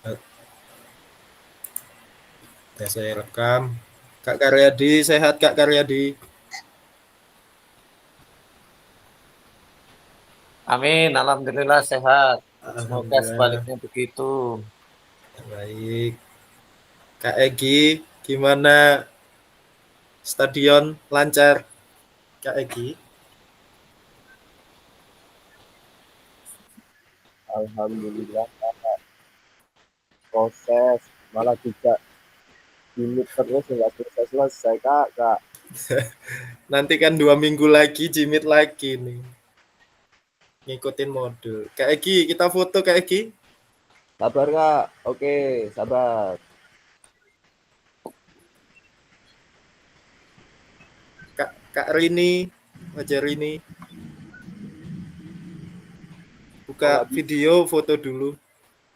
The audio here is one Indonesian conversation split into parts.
Eh, Ya, saya rekam. Kak Karyadi, sehat Kak Karyadi? Amin, alhamdulillah sehat. Semoga Alhamdulillah, sebaliknya begitu. baik. Kak Egi, gimana stadion lancar Kak Egi? Alhamdulillah proses malah juga gimmick terus nggak selesai kak. Nanti kan 2 minggu lagi Jimit lagi nih, ngikutin modul. Kak Egi, kita foto Kak Egi. Sabar kak, oke sabar. Kak Rini, wajah Rini. Oh Buka nggak bisa, video, foto dulu.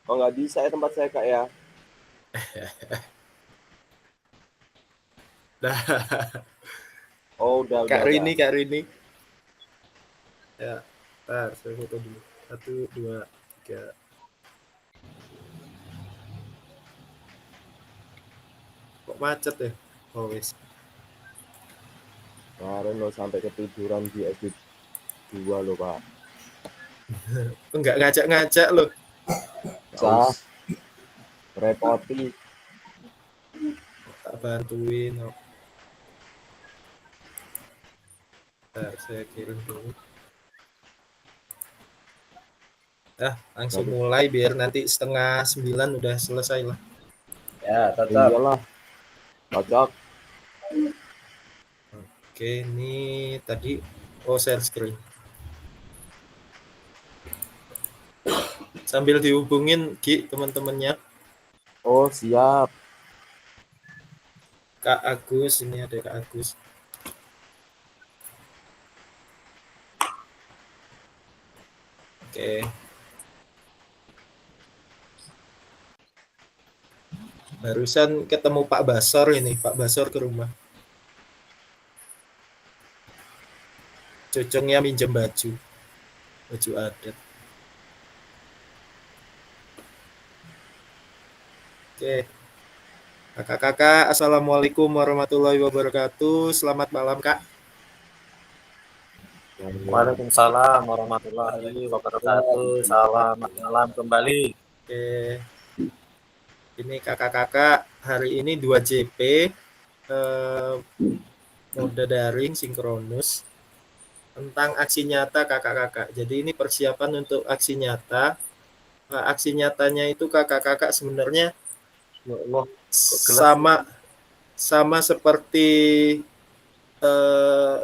oh nggak bisa ya tempat saya kak ya. Nah, Oh udah. Kak Rini. Ya, ntar saya foto dulu. 1, 2, 3. Kok macet ya? Oh wes. Kemarin lo sampai ketiduran di edit 2 lo pak. Enggak ngajak-ngajak loh. Nggak usah repoti. Tak bantuin. Oh, ntar saya kirim dulu. Langsung Nanti mulai biar nanti 8:30 udah selesai lah. Ya, cocok. iyalah cocok. Oke, ini tadi share screen. Sambil dihubungin Ki teman-temannya. Oh siap. Kak Agus, ini ada Kak Agus. Oke. Barusan ketemu Pak Basor ini, Pak Basor ke rumah. Cucungnya minjem baju adat. Oke. Kakak-kakak, Assalamualaikum warahmatullahi wabarakatuh. Selamat malam, Kak. Waalaikumsalam warahmatullahi wabarakatuh. Selamat malam kembali. Oke. Ini kakak-kakak, hari ini 2 JP, mode daring sinkronus, tentang aksi nyata kakak-kakak. Jadi ini persiapan untuk aksi nyata. Aksi nyatanya itu kakak-kakak sebenarnya Ya Allah, kok gelas sih? sama sama seperti eh,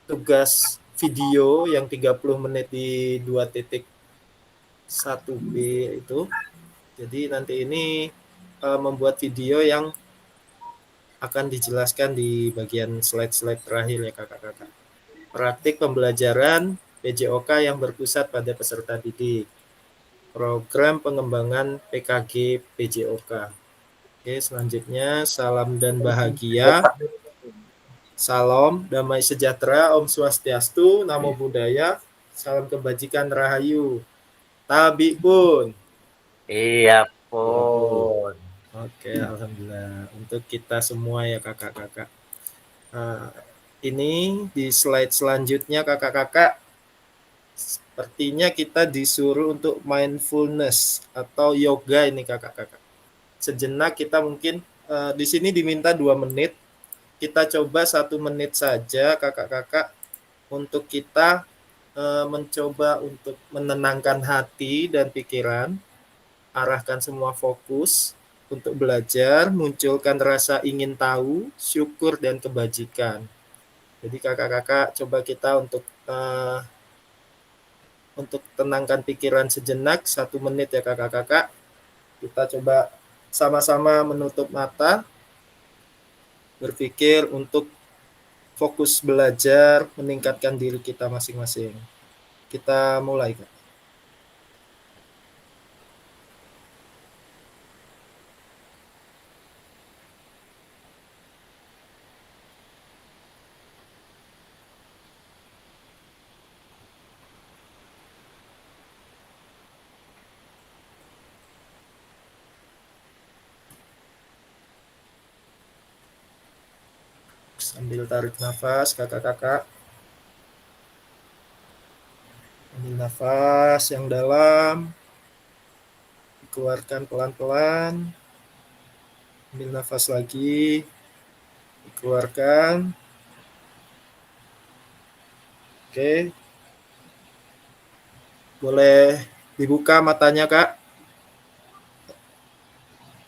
tugas video yang 30 menit di 2.1b itu. Jadi nanti ini membuat video yang akan dijelaskan di bagian slide-slide terakhir ya kakak-kakak. Praktik pembelajaran PJOK yang berpusat pada peserta didik. Program pengembangan PKG PJOK. Oke, selanjutnya salam dan bahagia. Salam damai sejahtera, Om Swastiastu, Namo Buddhaya, salam kebajikan Rahayu. Tabi pun. Iya Ya pun. pun. Oke, alhamdulillah. Untuk kita semua ya kakak-kakak. Nah, ini di slide selanjutnya kakak-kakak, sepertinya kita disuruh untuk mindfulness atau yoga ini kakak-kakak. Sejenak kita mungkin di sini diminta 2 menit. Kita coba 1 menit saja kakak-kakak untuk kita mencoba untuk menenangkan hati dan pikiran, arahkan semua fokus untuk belajar, munculkan rasa ingin tahu, syukur dan kebajikan. Jadi kakak-kakak coba kita untuk tenangkan pikiran sejenak 1 menit ya kakak-kakak. Kita coba sama-sama menutup mata, berpikir untuk fokus belajar, meningkatkan diri kita masing-masing. Kita mulai Kak. Sambil tarik nafas kakak-kakak. Ambil nafas yang dalam. Keluarkan pelan-pelan. Ambil nafas lagi. Keluarkan. Oke. Boleh dibuka matanya, Kak.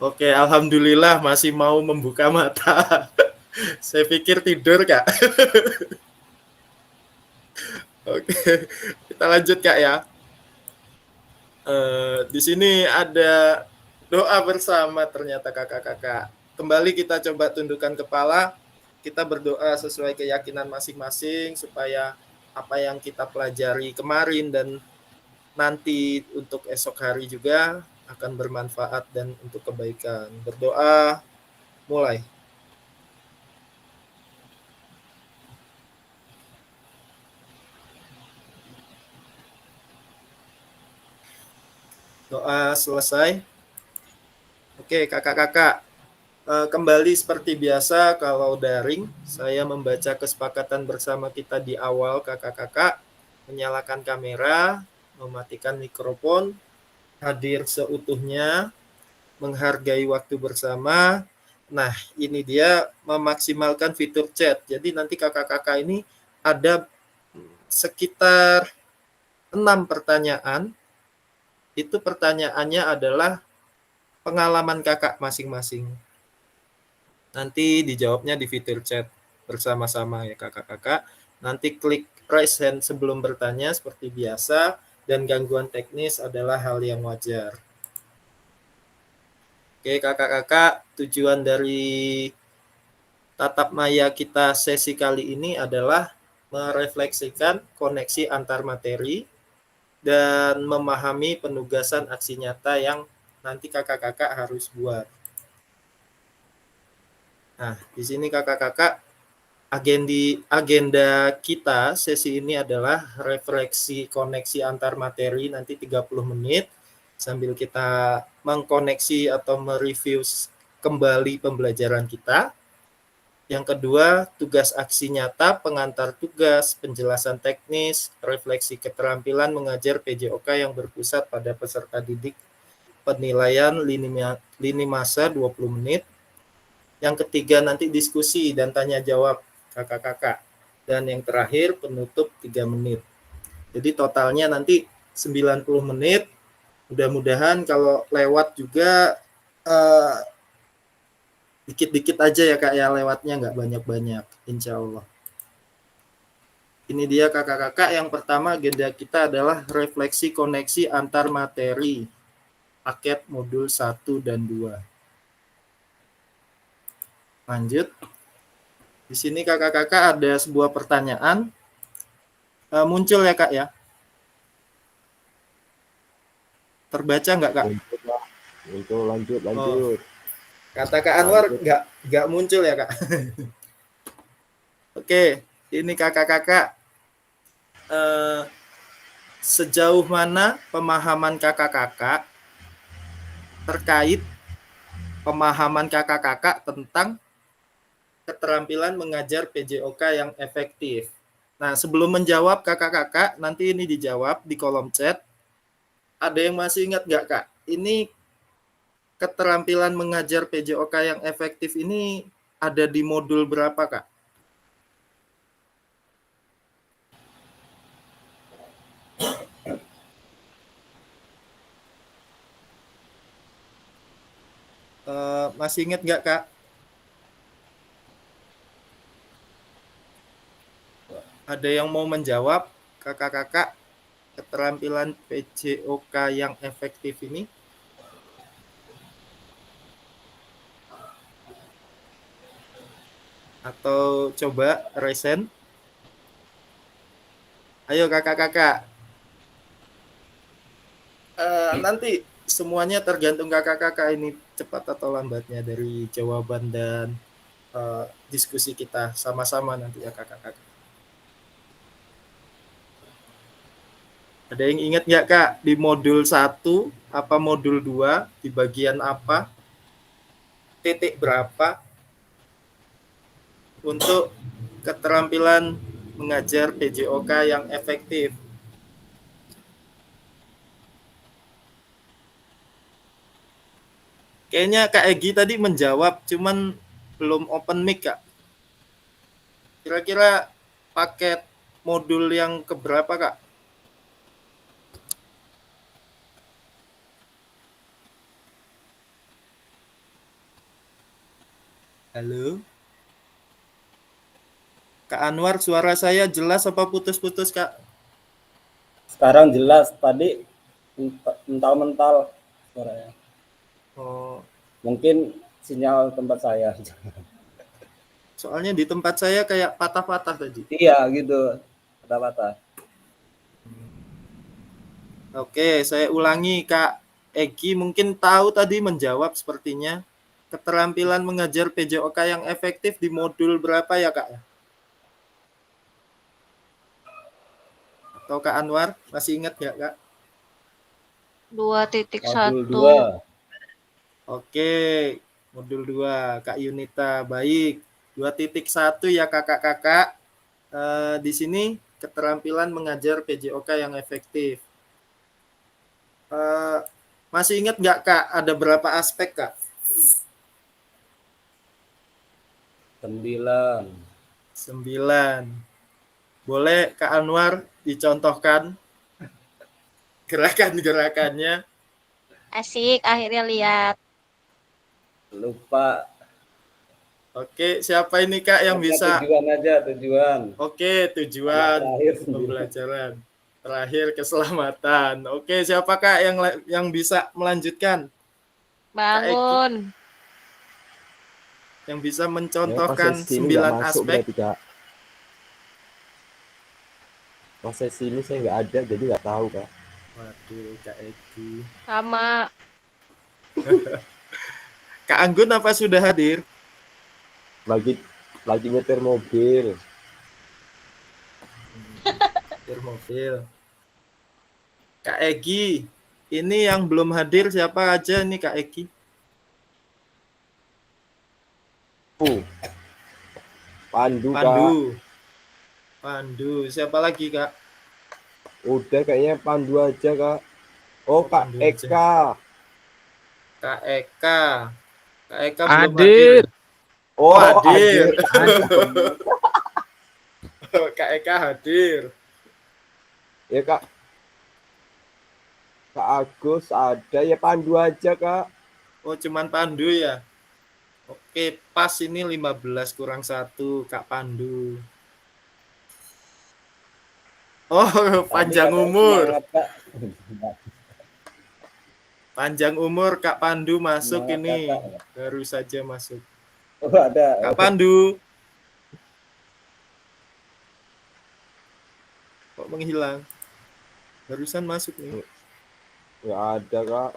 Oke, alhamdulillah masih mau membuka mata. Saya pikir tidur, Kak. Oke, kita lanjut, Kak ya. Di sini ada doa bersama ternyata kakak-kakak. Kembali kita coba tundukkan kepala. Kita berdoa sesuai keyakinan masing-masing supaya apa yang kita pelajari kemarin dan nanti untuk esok hari juga akan bermanfaat dan untuk kebaikan. Berdoa, mulai. Doa selesai. Oke, kakak-kakak. Kembali seperti biasa kalau daring, saya membaca kesepakatan bersama kita di awal kakak-kakak, menyalakan kamera, mematikan mikrofon, hadir seutuhnya, menghargai waktu bersama. Nah, ini dia memaksimalkan fitur chat. Jadi nanti kakak-kakak ini ada sekitar 6 pertanyaan. Itu pertanyaannya adalah pengalaman kakak masing-masing. Nanti dijawabnya di fitur chat bersama-sama ya kakak-kakak. Nanti klik raise hand sebelum bertanya seperti biasa, dan gangguan teknis adalah hal yang wajar. Oke kakak-kakak, tujuan dari tatap maya kita sesi kali ini adalah merefleksikan koneksi antar materi dan memahami penugasan aksi nyata yang nanti kakak-kakak harus buat. Nah, di sini kakak-kakak, agenda kita sesi ini adalah refleksi koneksi antar materi nanti 30 menit sambil kita mengkoneksi atau mereview kembali pembelajaran kita. Yang kedua, tugas aksi nyata, pengantar tugas, penjelasan teknis, refleksi keterampilan mengajar PJOK yang berpusat pada peserta didik, penilaian lini masa 20 menit. Yang ketiga nanti diskusi dan tanya jawab kakak-kakak. Dan yang terakhir penutup 3 menit. Jadi totalnya nanti 90 menit. Mudah-mudahan kalau lewat juga dikit-dikit aja ya Kak ya lewatnya, nggak banyak-banyak, insya Allah. Ini dia kakak-kakak, yang pertama agenda kita adalah refleksi koneksi antar materi, paket modul 1 dan 2. Lanjut. Di sini kakak-kakak ada sebuah pertanyaan. Muncul ya Kak ya? Terbaca nggak Kak? Muncul, lanjut. Oh. Kata Kak Anwar nggak muncul ya Kak? Oke, ini kakak-kakak. Sejauh mana pemahaman kakak-kakak terkait pemahaman kakak-kakak tentang keterampilan mengajar PJOK yang efektif? Nah, sebelum menjawab kakak-kakak, nanti ini dijawab di kolom chat. Ada yang masih ingat nggak Kak? Ini keterampilan mengajar PJOK yang efektif ini ada di modul berapa Kak? Masih ingat nggak Kak? Ada yang mau menjawab kakak-kakak keterampilan PJOK yang efektif ini? Atau coba resen? Ayo kakak-kakak. Nanti semuanya tergantung kakak-kakak ini cepat atau lambatnya dari jawaban dan diskusi kita sama-sama nanti ya kakak-kakak. Ada yang ingat nggak Kak, di modul 1 apa modul 2 di bagian apa? Titik berapa? untuk keterampilan mengajar PJOK yang efektif. Kayaknya Kak Egi tadi menjawab, cuman belum open mic, Kak. Kira-kira paket modul yang keberapa, Kak? Halo? Kak Anwar, suara saya jelas apa putus-putus, Kak? Sekarang jelas, tadi mental-mental suaranya. Oh, Mungkin sinyal tempat saya. soalnya di tempat saya kayak patah-patah tadi. Iya gitu, patah-patah. Oke, saya ulangi, Kak Egi mungkin tahu tadi menjawab sepertinya. Keterampilan mengajar PJOK yang efektif di modul berapa ya, Kak? Atau Kak Anwar masih ingat nggak, Kak? 2.1. Modul 2. Oke, modul 2, Kak Yunita. Baik, 2.1 ya kakak-kakak. Di sini keterampilan mengajar PJOK yang efektif. Masih ingat nggak, Kak, ada berapa aspek, Kak? 9. Boleh Kak Anwar dicontohkan gerakan-gerakannya? Asik, akhirnya lihat. Lupa. Oke, siapa ini, Kak, yang bisa? Tujuan aja, tujuan. Oke, tujuan Terakhir. pembelajaran. Terakhir keselamatan. Oke, siapa, Kak, yang bisa melanjutkan? Bangun. Yang bisa Ya, mencontohkan proses ini nggak 9 masuk aspek. berarti, Kak. Proses ini saya nggak ada, jadi nggak tahu, Kak. Waduh, Kak Egi. Sama. Kak Anggun apa sudah hadir? Lagi nyetir mobil. Mobil. Kak Egi, ini yang belum hadir siapa aja nih, Kak Egi? Pandu, Kak. Pandu. Siapa lagi, Kak? Udah kayaknya Pandu aja, Kak. Oh, Kak Pandu Eka. Kak Eka. Kak Eka belum Hadir. hadir. Oh, hadir. Hadir. Kak Eka hadir. Ya, Kak. Kak Agus ada, ya Pandu aja, Kak. Oh, cuman Pandu ya? Oke, pas ini 15 kurang 1, Kak Pandu. Oh, panjang umur. Panjang umur Kak Pandu masuk ini. Baru saja masuk. Oh, ada. Kak Pandu. Kok menghilang? Barusan masuk nih. Nggak ada, Kak.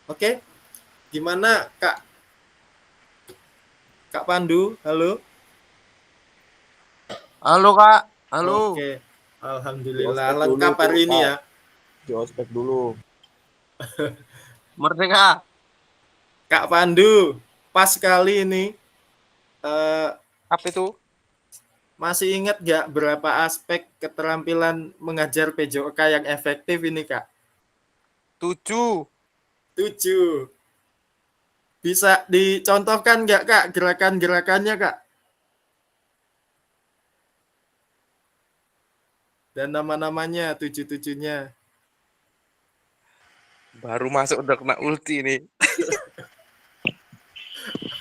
Oke. Gimana, Kak? Kak Pandu, halo? Halo, Kak. Halo. Oke. Alhamdulillah Di ospek lengkap dulu, hari ini Kak. ya. Di ospek dulu. Merdeka. Kak Pandu, pas sekali ini. Apa itu? Masih ingat nggak berapa aspek keterampilan mengajar PJOK yang efektif ini, Kak? 7. Bisa dicontohkan nggak, Kak, gerakan-gerakannya, Kak? Dan nama-namanya, 7-7-nya. Baru masuk udah kena ulti nih.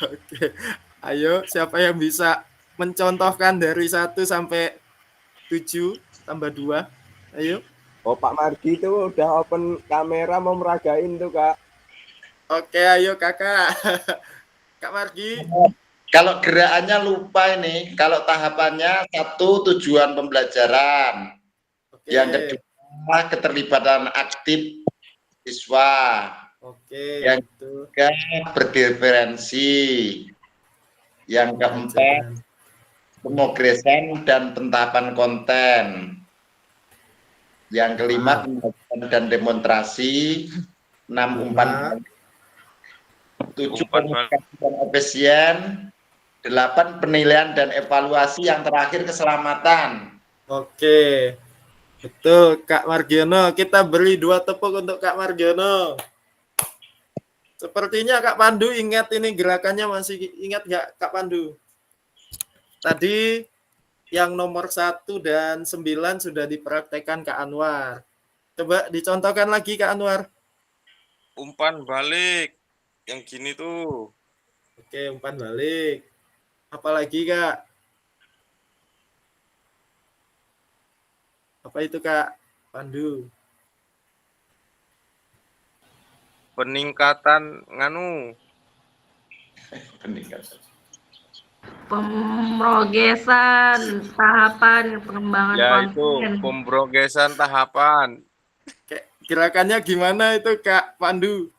Oke. Ayo, siapa yang bisa mencontohkan dari 1 sampai 7 tambah 2? Ayo. Oh, Pak Margi itu udah open kamera mau meragain tuh, Kak. Oke, ayo Kakak. Kak Margi. Kalau gerakannya lupa ini, kalau tahapannya 1 tujuan pembelajaran. Oke. Yang kedua keterlibatan aktif siswa. Oke. Yang ketiga berdiferensi. Yang keempat pemrograman dan pentahapan konten. Yang kelima pembelajaran dan demonstrasi. 6 umpan 7 Umpan balik. komunikasi dan efisien, 8 penilaian dan evaluasi, yang terakhir keselamatan. Oke. Betul, Kak Margiono. Kita beri 2 tepuk untuk Kak Margiono. Sepertinya Kak Pandu ingat ini gerakannya, masih ingat nggak Kak Pandu? Tadi yang nomor 1 dan 9 sudah dipraktekkan Kak Anwar. Coba dicontohkan lagi Kak Anwar. Umpan balik. Yang gini tuh. Oke, umpan balik. Apalagi Kak? Apa itu Kak Pandu? Peningkatan nganu. Peningkatan. Pemrogesan tahapan pengembangan Ya konten. itu pemrogesan tahapan. Gerakannya gimana itu Kak Pandu?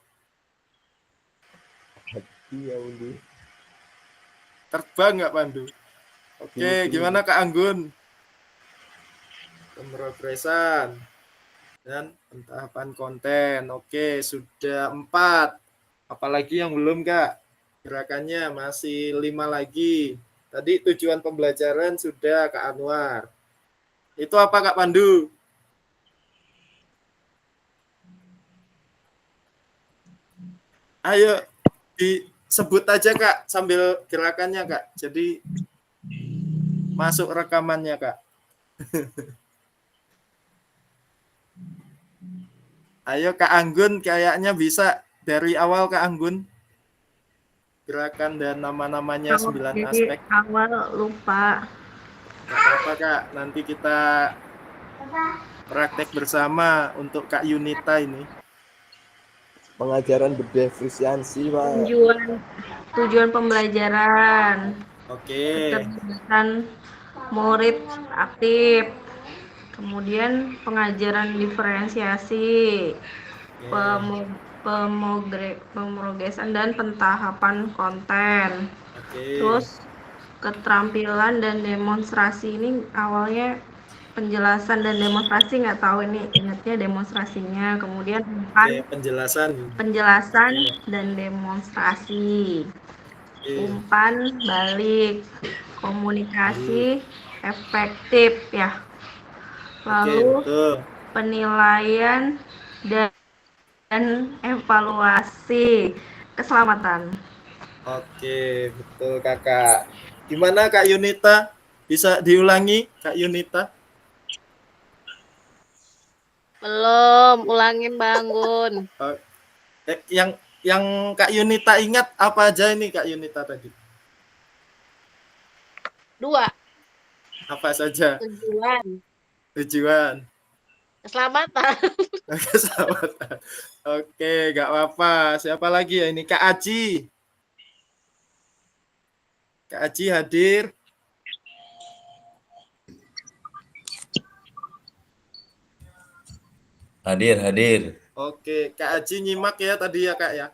Iya, Undi. Terbang nggak Pandu? Oke, gimana Kak Anggun? Pemrogesan dan tahapan konten. Oke, sudah 4. Apalagi yang belum Kak? Gerakannya masih 5 lagi. Tadi tujuan pembelajaran sudah Kak Anwar. Itu apa Kak Pandu? Ayo disebut aja Kak sambil gerakannya Kak. Jadi masuk rekamannya Kak. Ayo Kak Anggun, kayaknya bisa dari awal Kak Anggun. Gerakan dan nama-namanya 9 aspek. Awal lupa. Gak apa-apa Kak, nanti kita praktek bersama untuk Kak Yunita ini. Pengajaran berdifferensiasi, Pak. Tujuan pembelajaran. Oke. Keterlibatan murid aktif. Kemudian pengajaran diferensiasi. Pemrogesan dan pentahapan konten. Terus keterampilan dan demonstrasi ini awalnya penjelasan dan demonstrasi, nggak tahu ini ingatnya demonstrasinya. Kemudian penjelasan dan demonstrasi. Umpan balik, komunikasi efektif ya. Lalu penilaian dan evaluasi keselamatan. Oke, betul Kakak. Gimana Kak Yunita? Bisa diulangi Kak Yunita? Belum, ulangin Bangun. Yang Kak Yunita ingat apa aja ini Kak Yunita tadi? 2. Apa saja? Tujuan. Keselamatan. Keselamatan. Oke, nggak apa-apa. Siapa lagi ya ini? Kak Aji. Kak Aji hadir. Hadir. Oke, Kak Aji nyimak ya tadi ya Kak ya?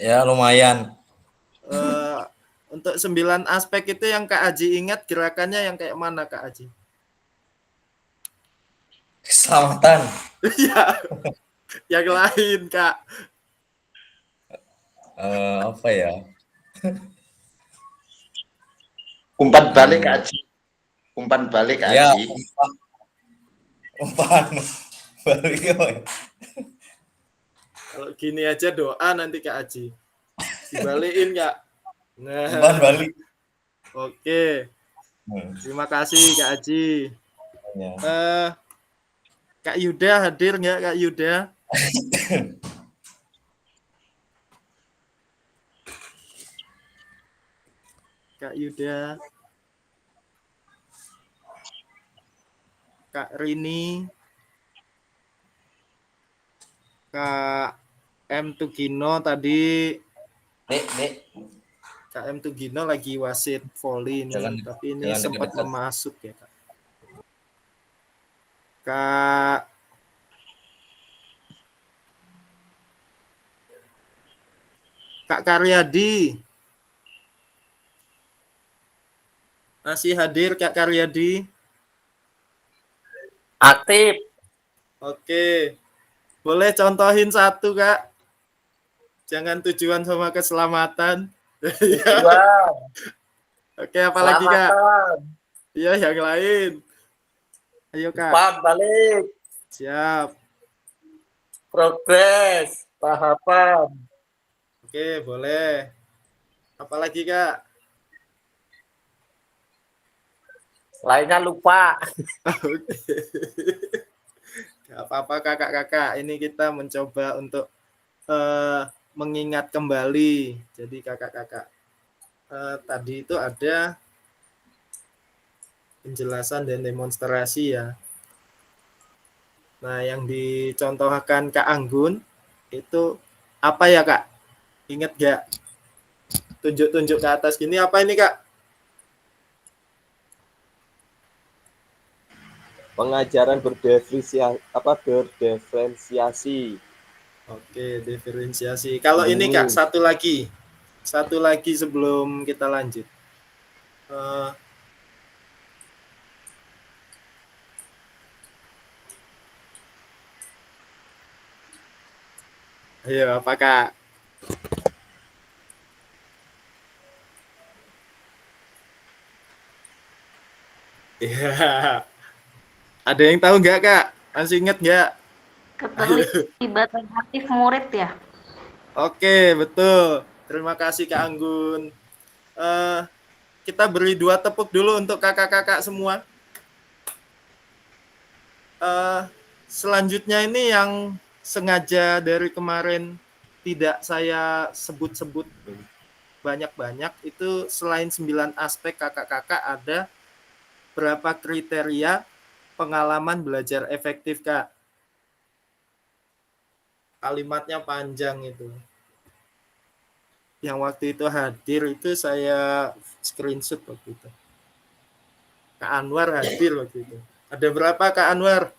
Ya, lumayan. Untuk 9 aspek itu yang Kak Aji ingat gerakannya yang kayak mana Kak Aji? Keselamatan. Iya. Yang lain Kak. Apa ya? Umpan balik Kak Aji. Umpan balik Kak Aji. Umpan balik. Kalau gini aja doa nanti Kak Aji. Dibalikin Kak. Nah. Umpan balik. Oke. Terima kasih Kak Aji. Kak Yuda hadir nggak Kak Yuda? Kak Yuda. Kak Rini. Kak M. Tugino tadi. Kak M. Tugino lagi wasit volley ini, tapi ini sempat masuk ya Kak. Kak Karyadi. Masih hadir Kak Karyadi? Aktif. Oke. Boleh contohin satu Kak? Jangan tujuan sama keselamatan. Tujuan. Oke, apalagi Kak? Selamatan. Iya, yang lain. Ayo Kak. Umpan balik. Siap. Progres. Tahapan. Oke, boleh. Apalagi Kak? Lainnya lupa. Oke. Gak apa-apa kakak-kakak. Ini kita mencoba untuk mengingat kembali. Jadi kakak-kakak, tadi itu ada penjelasan dan demonstrasi ya. Nah, yang dicontohkan Kak Anggun itu apa ya Kak? Ingat gak? Tunjuk-tunjuk ke atas gini, apa ini Kak? Pengajaran berdiferensiasi. Oke, diferensiasi. Kalau ini Kak, satu lagi sebelum kita lanjut. Ayo, apa Kak? Iya. Ada yang tahu nggak Kak? Masih ingat nggak? Keterlibatan aktif murid ya. Oke, betul. Terima kasih Kak Anggun. Kita beri 2 tepuk dulu untuk kakak-kakak semua. Selanjutnya ini yang sengaja dari kemarin tidak saya sebut-sebut banyak-banyak, itu selain 9 aspek kakak-kakak ada berapa kriteria pengalaman belajar efektif Kak. Kalimatnya panjang itu. Yang waktu itu hadir itu saya screenshot waktu itu. Kak Anwar hadir waktu itu. Ada berapa Kak Anwar?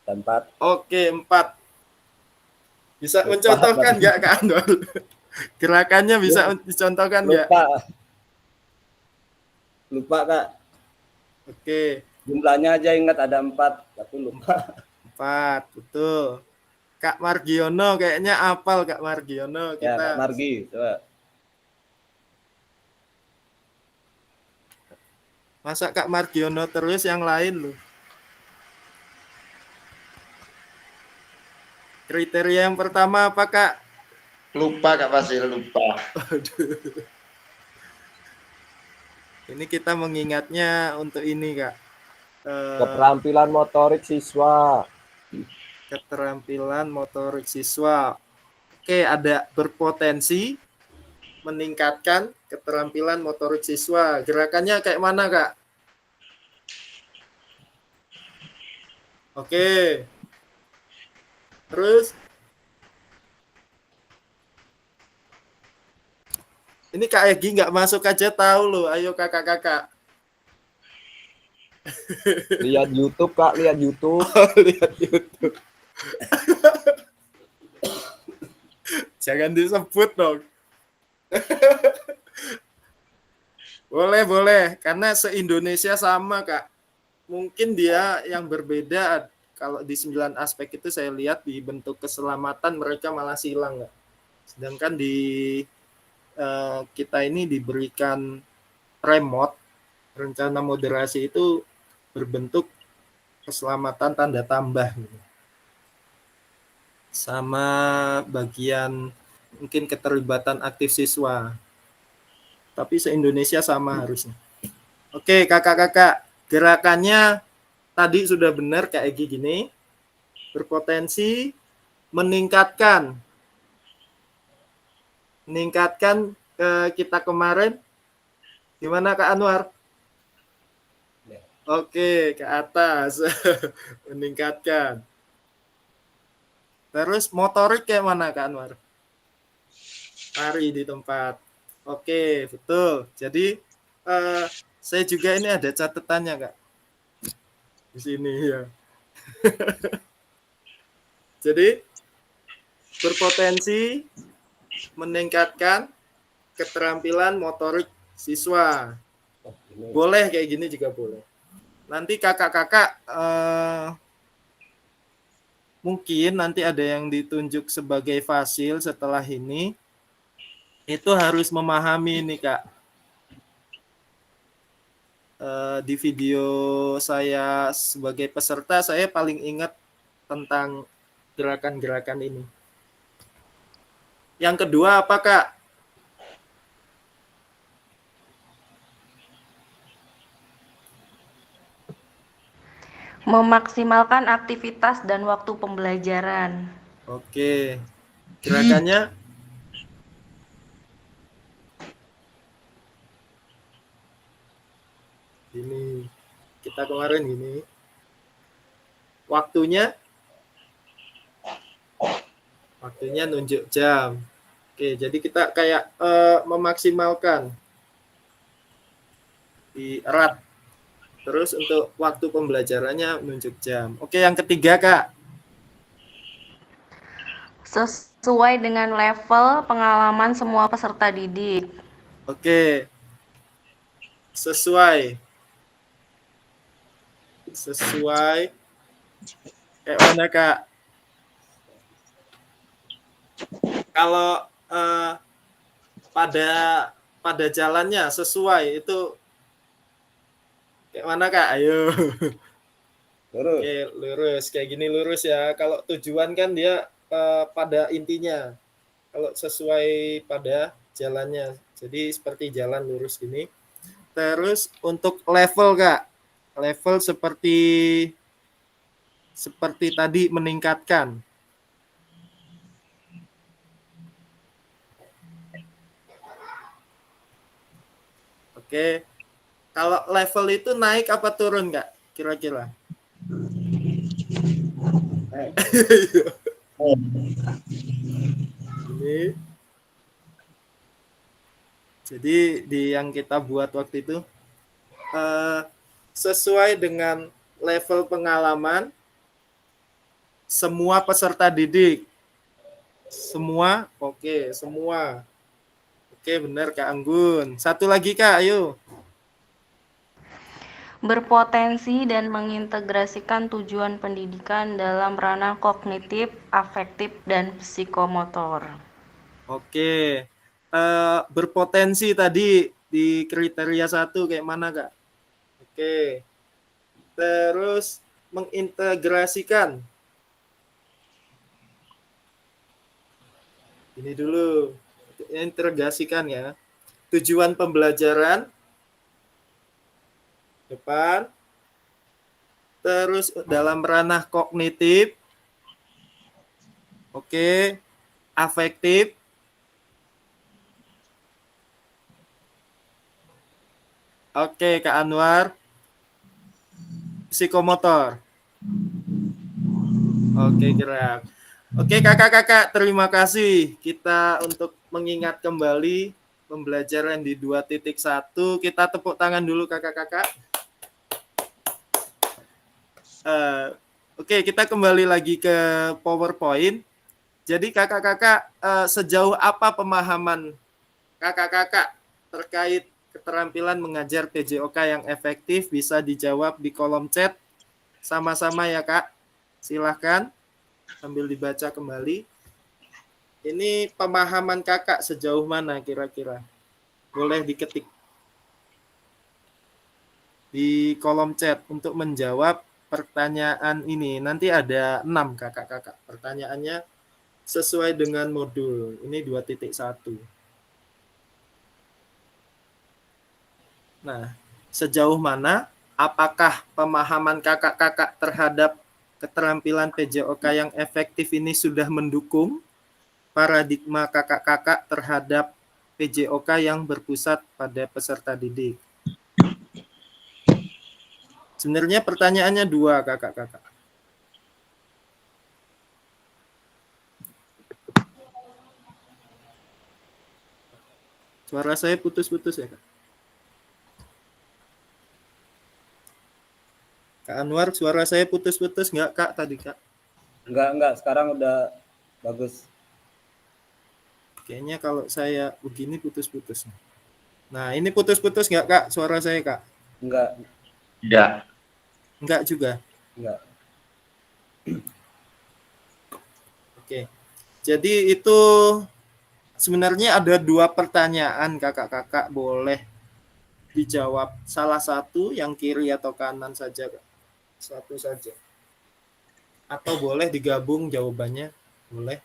4. Oke, 4. Bisa mencontohkan nggak Kak Anwar? Gerakannya bisa dicontohkan nggak? Lupa Kak. Oke. Jumlahnya aja ingat ada 4, tapi lupa. 4, betul. Kak Margiono kayaknya apal Kak Margiono. Ya, Kak Margi, coba. Masa Kak Margiono terus yang lain loh. Kriteria yang pertama apa Kak? Lupa Kak Fasil, lupa. Ini kita mengingatnya untuk ini Kak. Keterampilan motorik siswa. Keterampilan motorik siswa. Oke, ada berpotensi meningkatkan keterampilan motorik siswa. Gerakannya kayak mana Kak? Oke. Terus ini Kak Egi nggak masuk aja tahu loh. Ayo kakak-kakak. Lihat YouTube Kak, lihat YouTube. Lihat YouTube. Jangan disebut dong. Boleh. Karena se-Indonesia sama Kak. Mungkin dia yang berbeda. Kalau di 9 aspek itu saya lihat di bentuk keselamatan mereka malah silang Kak. Sedangkan di kita ini diberikan remote, rencana moderasi itu berbentuk keselamatan tanda tambah gitu. Sama bagian mungkin keterlibatan aktif siswa. Tapi se-Indonesia sama harusnya. Oke, kakak-kakak, gerakannya tadi sudah benar kayak gini. Berpotensi meningkatkan kita kemarin. Gimana Kak Anwar? Oke, ke atas. Meningkatkan. Terus motorik kayak mana Kak Anwar? Lari di tempat. Oke, betul. Jadi saya juga ini ada catatannya Kak. Di sini ya. Jadi berpotensi meningkatkan keterampilan motorik siswa. Boleh kayak gini juga boleh. Nanti kakak-kakak mungkin nanti ada yang ditunjuk sebagai fasil setelah ini, itu harus memahami nih Kak. Di video saya sebagai peserta, saya paling ingat tentang gerakan-gerakan ini. Yang kedua apa Kak? Memaksimalkan aktivitas dan waktu pembelajaran. Oke, gerakannya ini kita kemarin gini. Waktunya nunjuk jam. Oke, jadi kita kayak memaksimalkan di erat. Terus untuk waktu pembelajarannya nunjuk jam. Oke, yang ketiga Kak. Sesuai dengan level pengalaman semua peserta didik. Oke. Sesuai kayak mana Kak? Kalau pada jalannya sesuai itu kayak mana Kak? Ayo. Lurus. Oke, lurus. Kayak gini lurus ya. Kalau tujuan kan dia pada intinya. Kalau sesuai pada jalannya. Jadi seperti jalan lurus gini. Terus untuk level Kak. Level seperti tadi meningkatkan. Oke. Kalau level itu naik apa turun Kak? Kira-kira? Ini. Jadi di yang kita buat waktu itu sesuai dengan level pengalaman semua peserta didik. Semua, oke, semua. Oke, benar Kak Anggun. Satu lagi Kak, ayo. Berpotensi dan mengintegrasikan tujuan pendidikan dalam ranah kognitif, afektif, dan psikomotor. Oke. Berpotensi tadi di kriteria 1 kayak mana Kak? Oke. Terus mengintegrasikan. Ini dulu. Integrasikan ya. Tujuan pembelajaran depan. Terus dalam ranah kognitif. Oke. Afektif. Oke, Kak Anwar. Psikomotor. Oke, gerak. Oke, kakak-kakak, terima kasih. Kita untuk mengingat kembali pembelajaran di 2.1. Kita tepuk tangan dulu, kakak-kakak. Oke, kita kembali lagi ke PowerPoint. Jadi, kakak-kakak, sejauh apa pemahaman kakak-kakak terkait keterampilan mengajar PJOK yang efektif? Bisa dijawab di kolom chat sama-sama ya, Kak. Silahkan sambil dibaca kembali. Ini pemahaman kakak sejauh mana kira-kira? Boleh diketik di kolom chat untuk menjawab pertanyaan ini. Nanti ada 6 kakak-kakak. Pertanyaannya sesuai dengan modul. Ini 2.1. Nah, sejauh mana? Apakah pemahaman kakak-kakak terhadap keterampilan PJOK yang efektif ini sudah mendukung paradigma kakak-kakak terhadap PJOK yang berpusat pada peserta didik? Sebenarnya pertanyaannya 2, kakak-kakak. Suara saya putus-putus ya, Kak? Kak Anwar, suara saya putus-putus nggak, Kak, tadi, Kak? Enggak. Sekarang udah bagus. Kayaknya kalau saya begini putus-putus. Nah, ini putus-putus nggak, Kak, suara saya, Kak? Oke. Jadi itu sebenarnya ada 2 pertanyaan kakak-kakak, boleh dijawab salah satu yang kiri atau kanan saja, Kak. Satu saja. Atau boleh digabung jawabannya, boleh.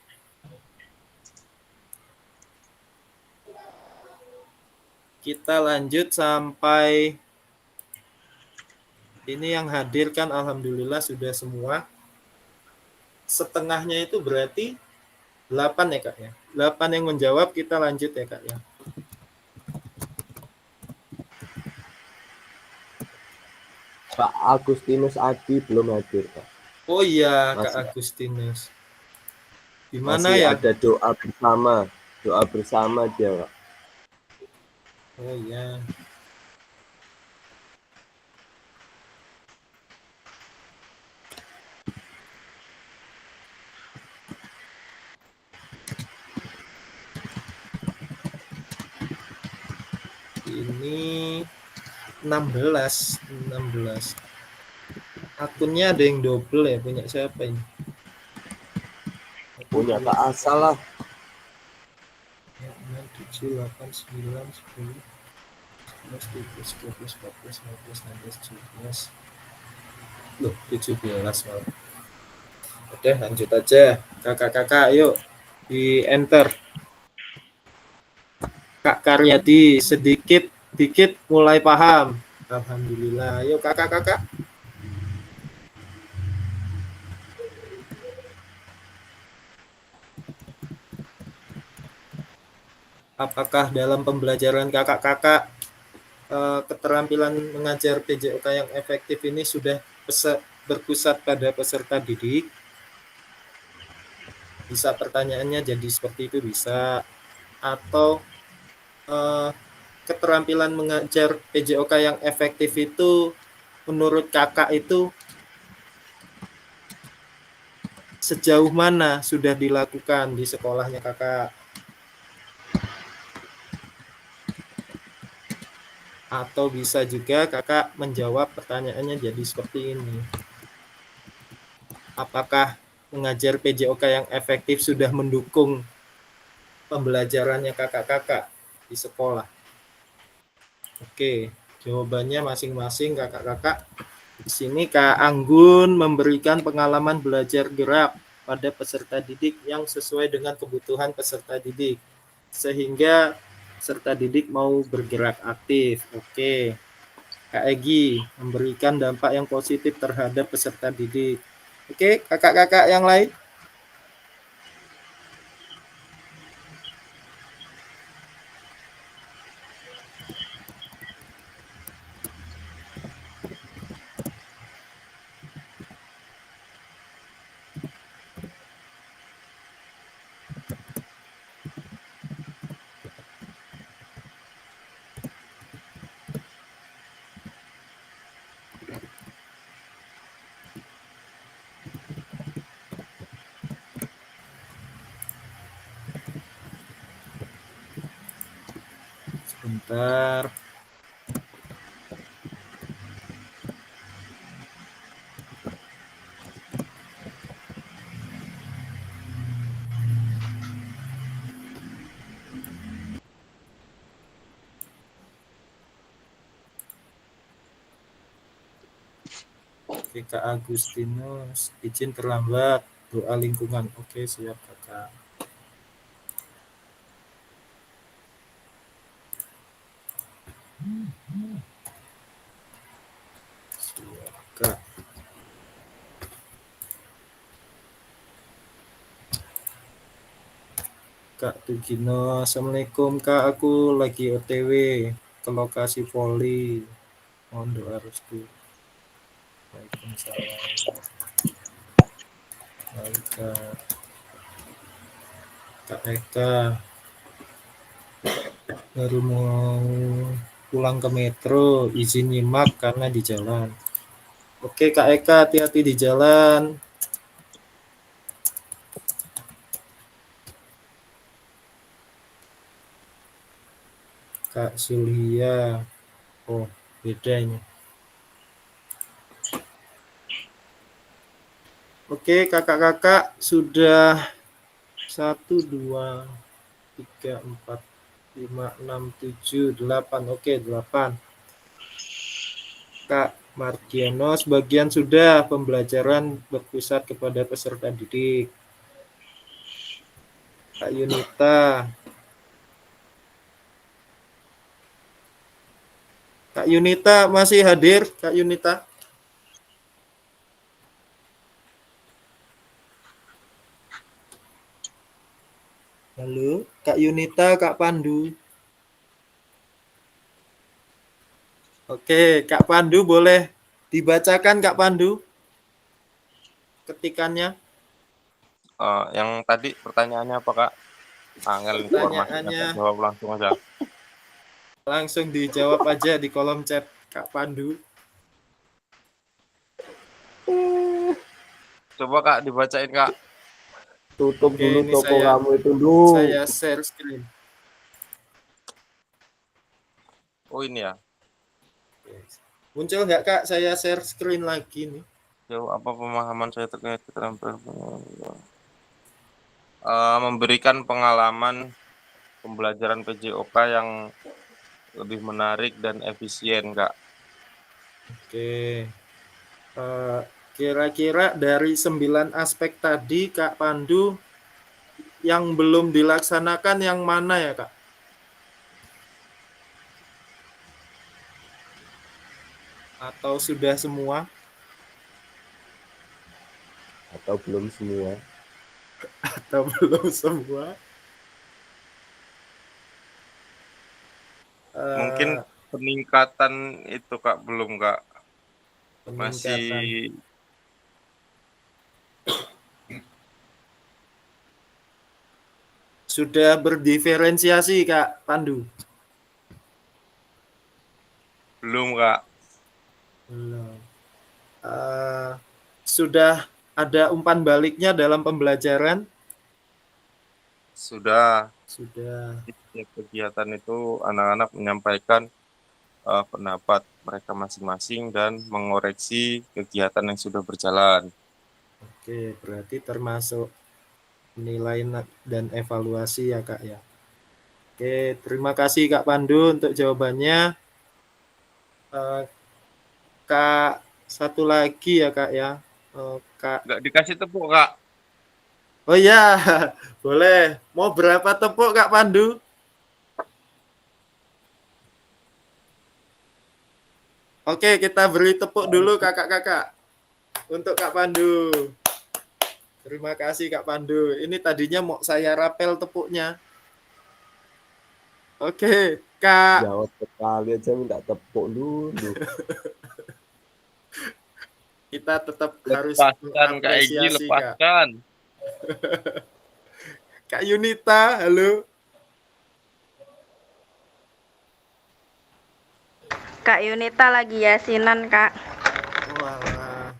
Kita lanjut sampai ini yang hadir kan alhamdulillah sudah semua. Setengahnya itu berarti 8 ya Kak ya. 8 yang menjawab, kita lanjut ya Kak ya. Pak Agustinus Adi belum hadir, Pak. Oh iya Kak Masih. Agustinus. Di mana Masih ya? ada doa bersama. Doa bersama dia, Pak. Oh iya. Ini 16. Akunnya ada yang double ya, punya siapa ini? Punya Kak Asal lah. 7, 8, 9, 10, 11, 12, 13, 14, 15, 16, 17. Loh, 17 malah. Udah, lanjut aja. Kakak-kakak, yuk di enter. Kak Karyadi sedikit mulai paham. Alhamdulillah. Yuk kakak-kakak. Apakah dalam pembelajaran kakak-kakak keterampilan mengajar PJOK yang efektif ini sudah berpusat pada peserta didik? Bisa pertanyaannya jadi seperti itu, bisa. Atau keterampilan mengajar PJOK yang efektif itu menurut kakak itu sejauh mana sudah dilakukan di sekolahnya kakak? Atau bisa juga kakak menjawab pertanyaannya jadi seperti ini. Apakah mengajar PJOK yang efektif sudah mendukung pembelajarannya kakak-kakak di sekolah? Oke, jawabannya masing-masing kakak-kakak. Di sini Kak Anggun memberikan pengalaman belajar gerak pada peserta didik yang sesuai dengan kebutuhan peserta didik, sehingga peserta didik mau bergerak aktif. Oke. Kak Egi memberikan dampak yang positif terhadap peserta didik. Oke, kakak-kakak yang lain? Sebentar. Oke, Kak Agustinus, izin terlambat, doa lingkungan. Oke, siap kakak. Siap, Kak. Kak Tugino, Assalamualaikum Kak, aku lagi OTW ke lokasi voli. Mohon doa restu. Waalaikumsalam. Baik, Kak Eka baru mau pulang ke metro, izin nyimak karena di jalan. Oke Kak Eka, hati-hati di jalan. Kak Sulhia, oh beda ini. Oke kakak-kakak sudah 1, 2, 3, 4, 5, 6, 7, 8. Oke, 8. Kak Mardiano, sebagian sudah pembelajaran berpusat kepada peserta didik. Kak Yunita. Kak Yunita masih hadir, Kak Yunita? Halo, Kak Yunita, Kak Pandu. Oke, Kak Pandu boleh dibacakan, Kak Pandu, ketikannya. Yang tadi pertanyaannya apa, Kak? Angel informasinya, Pertanyaannya Kak. Jawab langsung aja. langsung dijawab aja di kolom chat, Kak Pandu. Coba, Kak, dibacain, Kak. Tutup Oke, dulu ini toko saya kamu itu dulu. share screen. Oh, ini ya. Muncul nggak, Kak? Saya share screen lagi nih. Jauh apa pemahaman saya terkait keterampilan memberikan pengalaman pembelajaran PJOK yang lebih menarik dan efisien, Kak. Oke. Kira-kira dari 9 aspek tadi, Kak Pandu, yang belum dilaksanakan yang mana ya, Kak? Atau sudah semua? Atau belum semua. Atau belum semua? Mungkin peningkatan itu, Kak, belum, Kak. Masih Peningkatan. Sudah berdiferensiasi, Kak Pandu? belum, Kak. Belum. Sudah ada umpan baliknya dalam pembelajaran? Sudah. Sudah. Setiap kegiatan itu anak-anak menyampaikan pendapat mereka masing-masing dan mengoreksi kegiatan yang sudah berjalan. Oke, berarti termasuk penilaian dan evaluasi ya, Kak ya. Oke, terima kasih Kak Pandu untuk jawabannya. Kak, satu lagi ya, Kak ya. Kak. Nggak dikasih tepuk, Kak. Oh iya, boleh. Mau berapa tepuk Kak Pandu? Oke, kita beri tepuk dulu kakak-kakak untuk Kak Pandu. Terima kasih Kak Pandu. Ini tadinya mau saya rapel tepuknya. Oke, Kak. Jawab sekali aja minta tepuk dulu. Kita tetap harus Lepaskan, Kak Egi, mengapresiasi, Kak. lepaskan. Kak Yunita, halo. Kak Yunita lagi yasinan, Kak. Walah.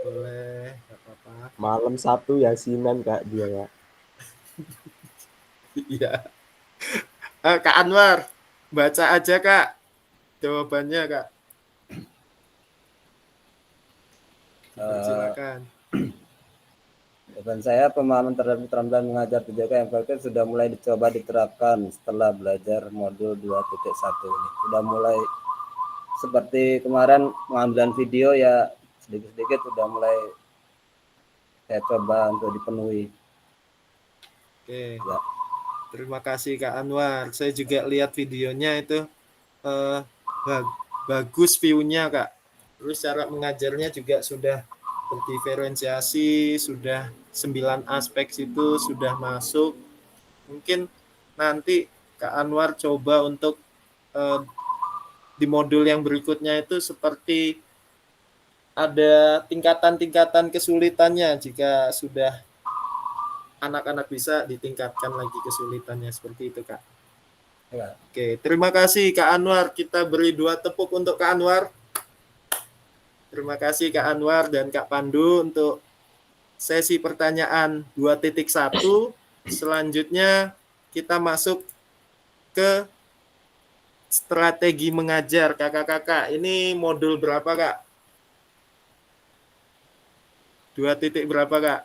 Boleh, nggak apa-apa. Malam Sabtu yasinan, Kak, dia, Kak. Iya. Kak Anwar, baca aja Kak jawabannya, Kak. Silakan. Jawaban saya, pemahaman terhadap keterampilan mengajar PJOK yang efektif sudah mulai dicoba diterapkan setelah belajar modul 2.1 ini. Sudah mulai seperti kemarin pengambilan video ya, sedikit-sedikit sudah mulai saya coba untuk dipenuhi. Oke. Ya. Terima kasih Kak Anwar. Saya juga lihat videonya itu bagus view-nya, Kak. Terus cara mengajarnya juga sudah berdiferensiasi, sudah 9 aspek itu sudah masuk. Mungkin nanti Kak Anwar coba untuk di modul yang berikutnya itu seperti ada tingkatan-tingkatan kesulitannya. Jika sudah anak-anak bisa ditingkatkan lagi kesulitannya, seperti itu, Kak. Ya. Oke, terima kasih Kak Anwar. Kita beri 2 tepuk untuk Kak Anwar. Terima kasih Kak Anwar dan Kak Pandu untuk sesi pertanyaan 2.1. Selanjutnya kita masuk ke strategi mengajar, kakak-kakak. Ini modul berapa, Kak? 2 titik berapa, Kak?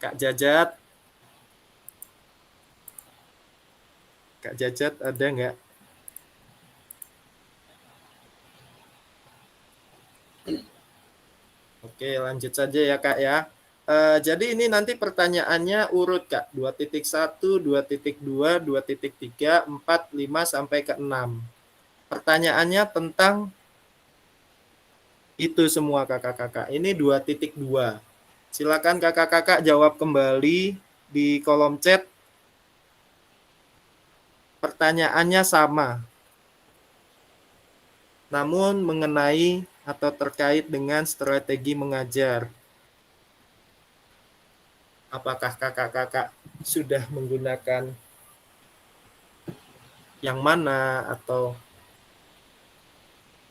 Kak Jajat. Kak Jajat ada nggak? Oke, lanjut saja ya Kak ya. Jadi ini nanti pertanyaannya urut Kak. 2.1, 2.2, 2.3, 4, 5 sampai ke 6. Pertanyaannya tentang itu semua kakak-kakak. Ini 2.2. Silakan kakak-kakak jawab kembali di kolom chat. Pertanyaannya sama. Namun mengenai atau terkait dengan strategi mengajar. Apakah kakak-kakak sudah menggunakan yang mana atau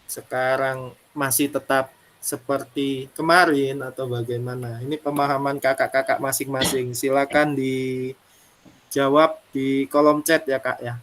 sekarang masih tetap seperti kemarin atau bagaimana? Ini pemahaman kakak-kakak masing-masing. Silakan dijawab di kolom chat ya Kak ya.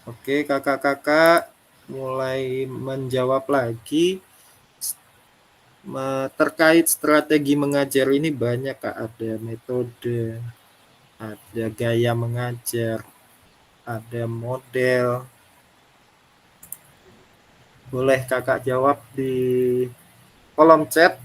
Oke, kakak-kakak mulai menjawab lagi. Terkait strategi mengajar ini banyak Kak, ada metode, ada gaya mengajar, ada model. Boleh kakak jawab di kolom chat.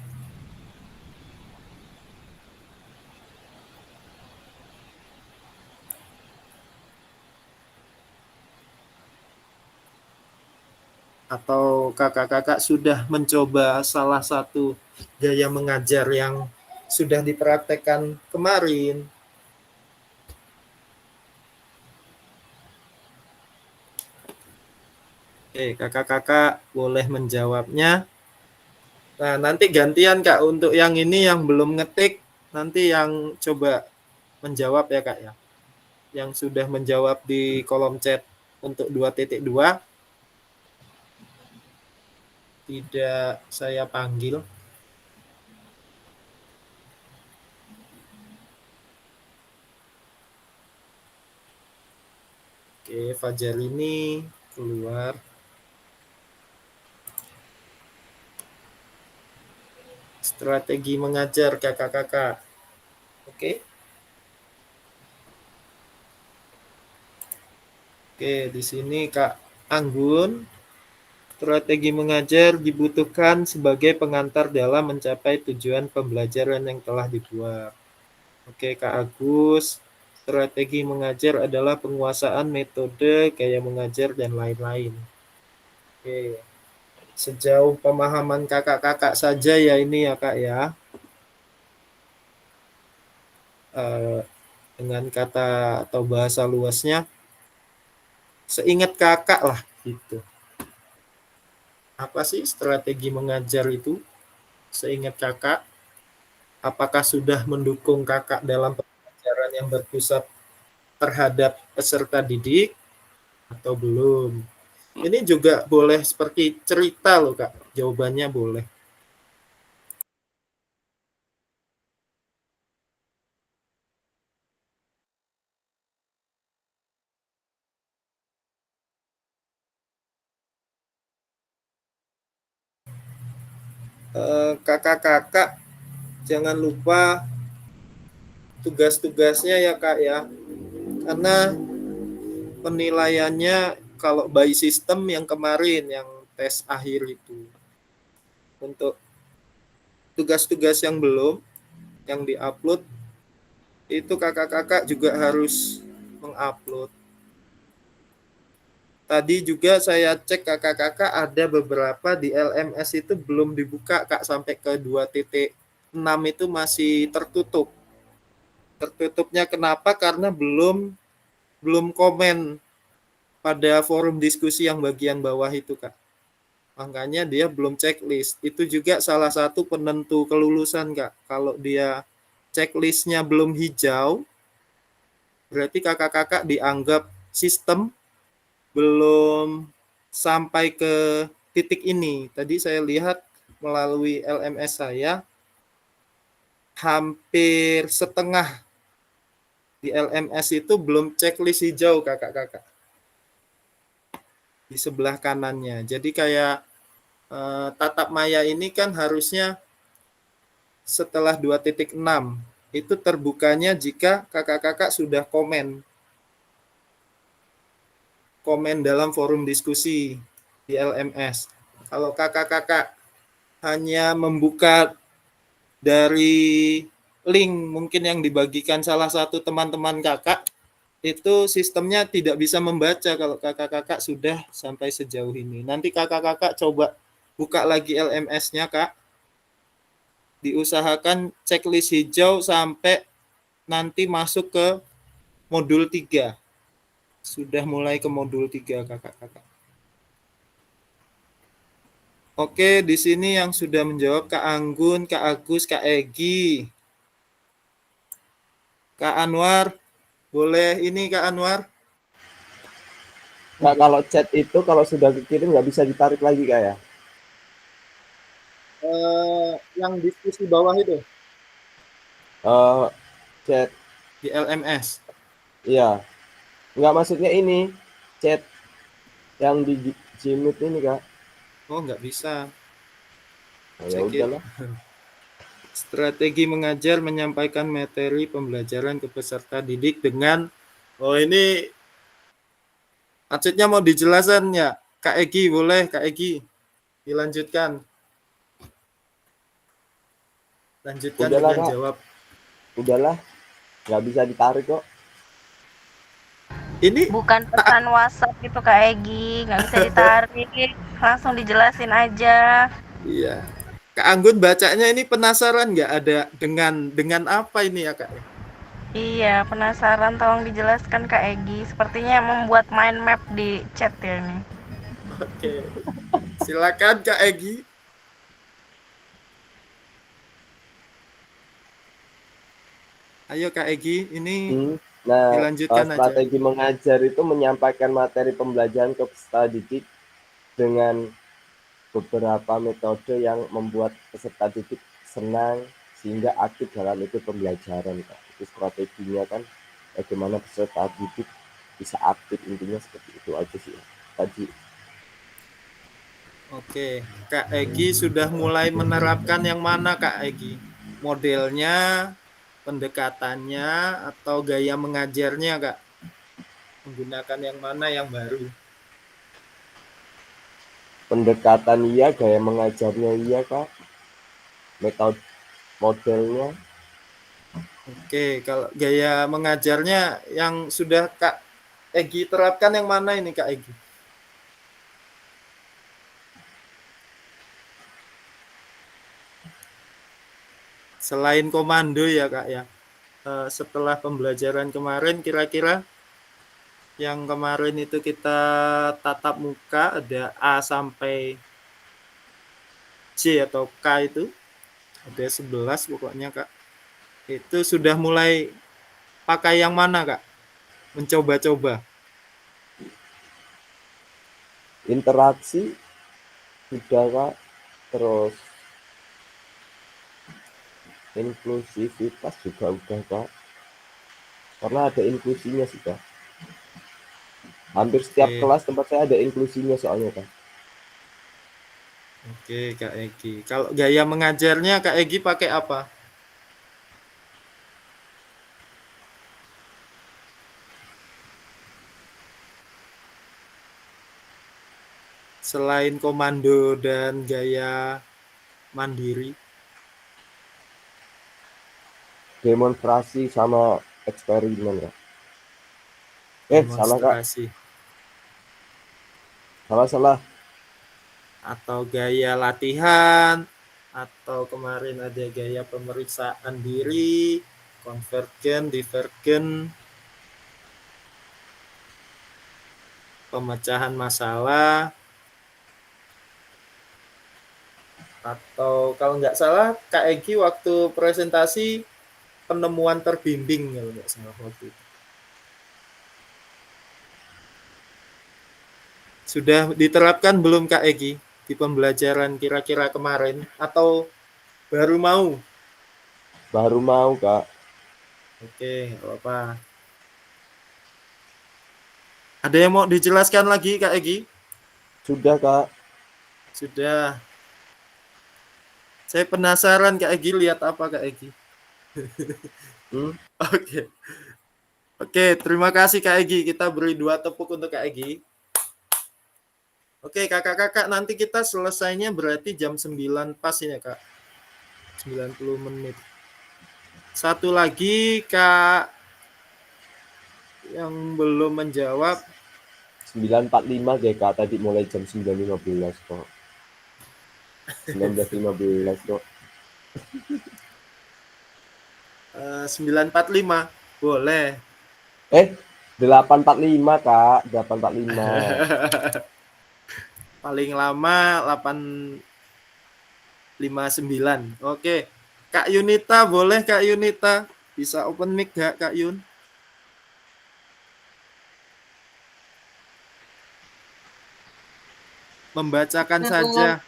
Atau kakak-kakak sudah mencoba salah satu gaya mengajar yang sudah dipraktekkan kemarin. Oke, kakak-kakak boleh menjawabnya. Nah, nanti gantian Kak, untuk yang ini yang belum ngetik, nanti yang coba menjawab ya Kak ya. Yang sudah menjawab di kolom chat untuk 2.2 tidak saya panggil. Oke, Fajar ini keluar. Strategi mengajar kakak-kakak. Oke. Oke, di sini Kak Anggun. Strategi mengajar dibutuhkan sebagai pengantar dalam mencapai tujuan pembelajaran yang telah dibuat. Oke, Kak Agus. Strategi mengajar adalah penguasaan metode, gaya mengajar, dan lain-lain. Oke. Sejauh pemahaman kakak-kakak saja ya ini ya Kak ya. Dengan kata atau bahasa luasnya, seingat kakak lah gitu. Apa sih strategi mengajar itu? Seingat kakak, apakah sudah mendukung kakak dalam pembelajaran yang berpusat terhadap peserta didik atau belum? Ini juga boleh seperti cerita loh Kak, jawabannya boleh. Kakak-kakak jangan lupa tugas-tugasnya ya Kak ya. Karena penilaiannya kalau by system yang kemarin yang tes akhir itu. Untuk tugas-tugas yang belum yang diupload itu kakak-kakak juga harus mengupload. Tadi juga saya cek kakak-kakak ada beberapa di LMS itu belum dibuka Kak, sampai ke 2.6 itu masih tertutup. Tertutupnya kenapa? Karena belum komen pada forum diskusi yang bagian bawah itu Kak. Makanya dia belum checklist. Itu juga salah satu penentu kelulusan Kak. Kalau dia checklistnya belum hijau, berarti kakak-kakak dianggap sistem belum sampai ke titik ini. Tadi saya lihat melalui LMS saya, hampir setengah di LMS itu belum checklist hijau kakak-kakak. Di sebelah kanannya. Jadi kayak tatap maya ini kan harusnya setelah 2.6 itu terbukanya jika kakak-kakak sudah komen dalam forum diskusi di LMS. Kalau kakak-kakak hanya membuka dari link mungkin yang dibagikan salah satu teman-teman kakak, itu sistemnya tidak bisa membaca kalau kakak-kakak sudah sampai sejauh ini. Nanti kakak-kakak coba buka lagi LMS-nya Kak. Diusahakan checklist hijau sampai nanti masuk ke modul 3. Sudah mulai ke modul 3 kakak-kakak. Oke, di sini yang sudah menjawab Kak Anggun, Kak Agus, Kak Egi. Kak Anwar, boleh ini Kak Anwar? Kak, kalau chat itu kalau sudah dikirim nggak bisa ditarik lagi Kak ya? Yang diskusi bawah itu? Chat. Di LMS? Iya. Nggak, maksudnya ini, chat yang di Gmeet ini Kak. Oh, nggak bisa. Oh, ya udahlah. Strategi mengajar menyampaikan materi pembelajaran ke peserta didik dengan ini maksudnya mau dijelaskan ya Kak Egi, boleh Kak Egi dilanjutkan. Lanjutkan Udahlah, dengan Kak. jawab. Udahlah, nggak bisa ditarik kok. Ini Bukan pesan WhatsApp itu Kak Egi, nggak bisa ditarik, langsung dijelasin aja. iya. Kak Anggun bacanya ini penasaran nggak ada dengan apa ini ya Kak? Iya, penasaran, tolong dijelaskan Kak Egi. Sepertinya membuat mind map di chat ya ini. Oke. Silakan Kak Egi. Ayo Kak Egi, ini Nah, dilanjutkan strategi mengajar itu menyampaikan materi pembelajaran ke peserta didik dengan beberapa metode yang membuat peserta didik senang sehingga aktif dalam ikut pembelajaran Kak. Itu strateginya kan, bagaimana peserta didik bisa aktif, intinya seperti itu aja sih tadi. Oke, Kak Egi sudah mulai menerapkan yang mana Kak Egi? Modelnya, pendekatannya, atau gaya mengajarnya Kak? Menggunakan yang mana yang baru? Pendekatan iya, gaya mengajarnya iya Kak. Metode modelnya. Oke, kalau gaya mengajarnya yang sudah Kak Egi terapkan yang mana ini Kak Egi? Selain komando ya Kak ya. Setelah pembelajaran kemarin kira-kira yang kemarin itu kita tatap muka ada A sampai C atau K itu ada 11 pokoknya Kak. Itu sudah mulai pakai yang mana Kak? Mencoba-coba. Interaksi sudah Kak. Terus inklusivitas juga udah Kak. Karena ada inklusinya sih Kak. Hampir setiap kelas tempat saya ada inklusinya soalnya Kak. Oke Kak Egi. Kalau gaya mengajarnya Kak Egi pakai apa? selain komando dan gaya mandiri? Demonstrasi sama eksperimen ya. Salah Kak. Demonstrasi Salah. atau gaya latihan, atau kemarin ada gaya pemeriksaan diri, konvergen, divergen, pemecahan masalah, atau kalau nggak salah Kak Egi waktu presentasi penemuan terbimbing kalau nggak salah waktu itu. Sudah diterapkan belum Kak Egi di pembelajaran kira-kira kemarin atau baru mau? Baru mau Kak. Oke, nggak apa-apa. Ada yang mau dijelaskan lagi Kak Egi? Sudah Kak. Sudah. Saya penasaran Kak Egi lihat apa Kak Egi? Oke. Oke, terima kasih Kak Egi. Kita beri 2 tepuk untuk Kak Egi. Oke, kakak-kakak, nanti kita selesainya berarti jam 9 pas ini ya, Kak. 90 menit. Satu lagi, Kak, yang belum menjawab. 9.45 GK tadi mulai jam 9.15 kok. 19.15 kok. 9.45, boleh. 8.45 Kak, 8.45. Paling lama 8.59. Oke. Kak Yunita, boleh Kak Yunita? Bisa open mic gak Kak Yun? Membacakan saja.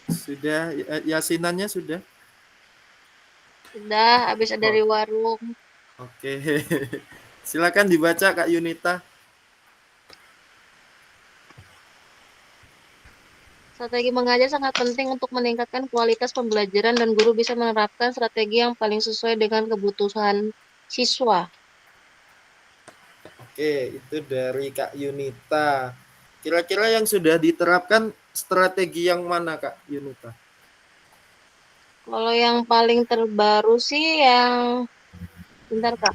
Sudah, yasinannya sudah? Sudah, habis dari warung. Oke. Silakan dibaca Kak Yunita. Strategi mengajar sangat penting untuk meningkatkan kualitas pembelajaran dan guru bisa menerapkan strategi yang paling sesuai dengan kebutuhan siswa. Oke, itu dari Kak Yunita. Kira-kira yang sudah diterapkan strategi yang mana Kak Yunita? Kalau yang paling terbaru sih yang bentar Kak.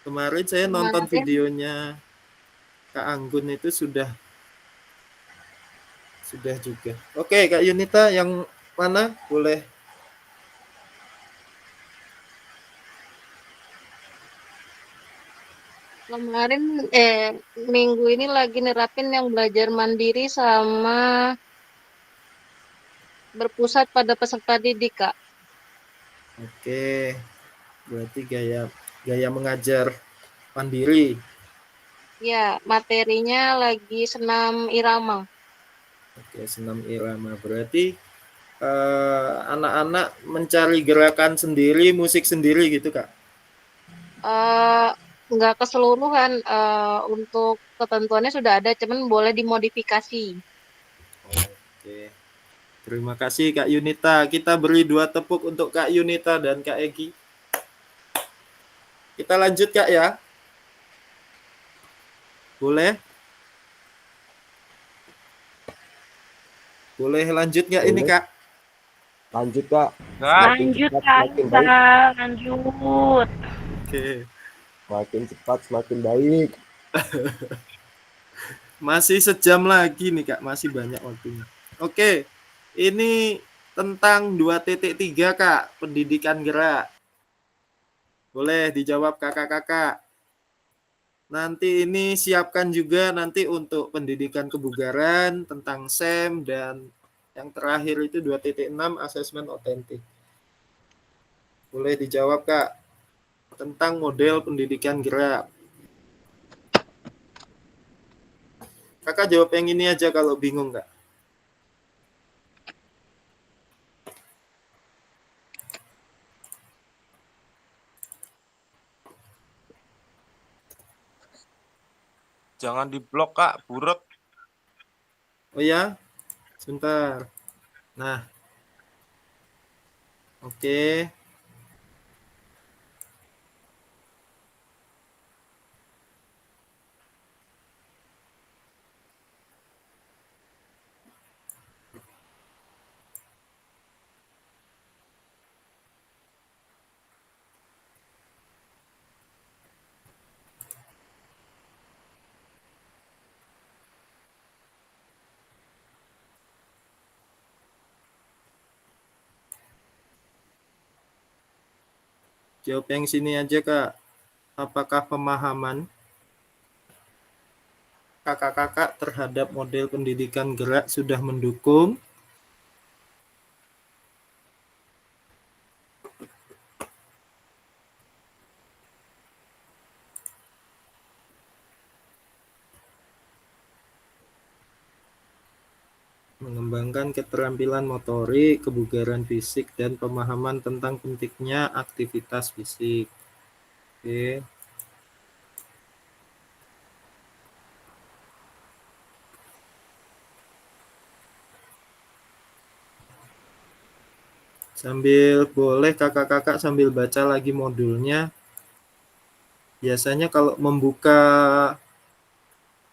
Kemarin saya nonton videonya Kak Anggun itu sudah juga. Oke, Kak Yunita yang mana? Boleh. Kemarin minggu ini lagi nerapin yang belajar mandiri sama berpusat pada peserta didik, Kak. Oke. Berarti gaya mengajar mandiri. Ya, materinya lagi senam irama. Oke, senam irama. Berarti anak-anak mencari gerakan sendiri, musik sendiri gitu, Kak? Nggak keseluruhan. Untuk ketentuannya sudah ada, cuman boleh dimodifikasi. Oke. Terima kasih Kak Yunita. Kita beri 2 tepuk untuk Kak Yunita dan Kak Egi. Kita lanjut Kak ya. Boleh? Boleh lanjut nggak ini Kak? Lanjut Kak. Lanjut Kak, lanjut. Oke. Makin cepat semakin baik. Masih sejam lagi nih Kak, masih banyak waktunya. Oke. Ini tentang 2.3 Kak, pendidikan gerak. Boleh dijawab kakak-kakak. Nanti ini siapkan juga nanti untuk pendidikan kebugaran tentang SEM dan yang terakhir itu 2.6 asesmen otentik. Boleh dijawab Kak tentang model pendidikan gerak. Kakak jawab yang ini aja kalau bingung Kak. Jangan diblok Kak, buret. Oh ya, sebentar. Nah, oke. Jawab yang sini aja, Kak. Apakah pemahaman kakak-kakak terhadap model pendidikan gerak sudah mendukung? Mengembangkan keterampilan motorik, kebugaran fisik, dan pemahaman tentang pentingnya aktivitas fisik. Oke. Boleh kakak-kakak sambil baca lagi modulnya. Biasanya kalau membuka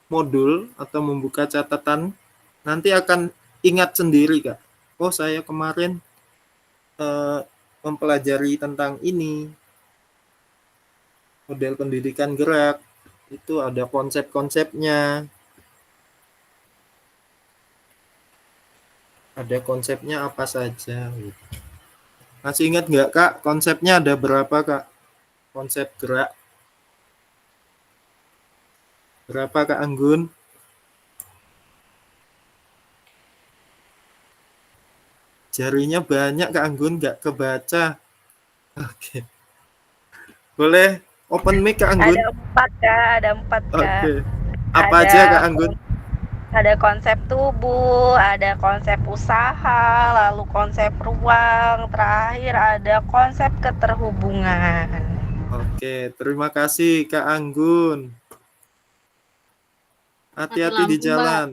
modul atau membuka catatan, nanti akan ingat sendiri, Kak. Oh, saya kemarin mempelajari tentang ini. Model pendidikan gerak. Itu ada konsep-konsepnya. Ada konsepnya apa saja. Masih ingat nggak, Kak? Konsepnya ada berapa, Kak? Konsep gerak. Berapa, Kak Anggun? Jarinya banyak, Kak Anggun, nggak kebaca. Oke. Boleh open mic, Kak Anggun? Ada 4, Kak. Ada 4, Kak. Oke. Apa aja, Kak Anggun? Ada konsep tubuh, ada konsep usaha, lalu konsep ruang, terakhir ada konsep keterhubungan. Oke, terima kasih Kak Anggun. Hati-hati di Lampu, Mbak. jalan.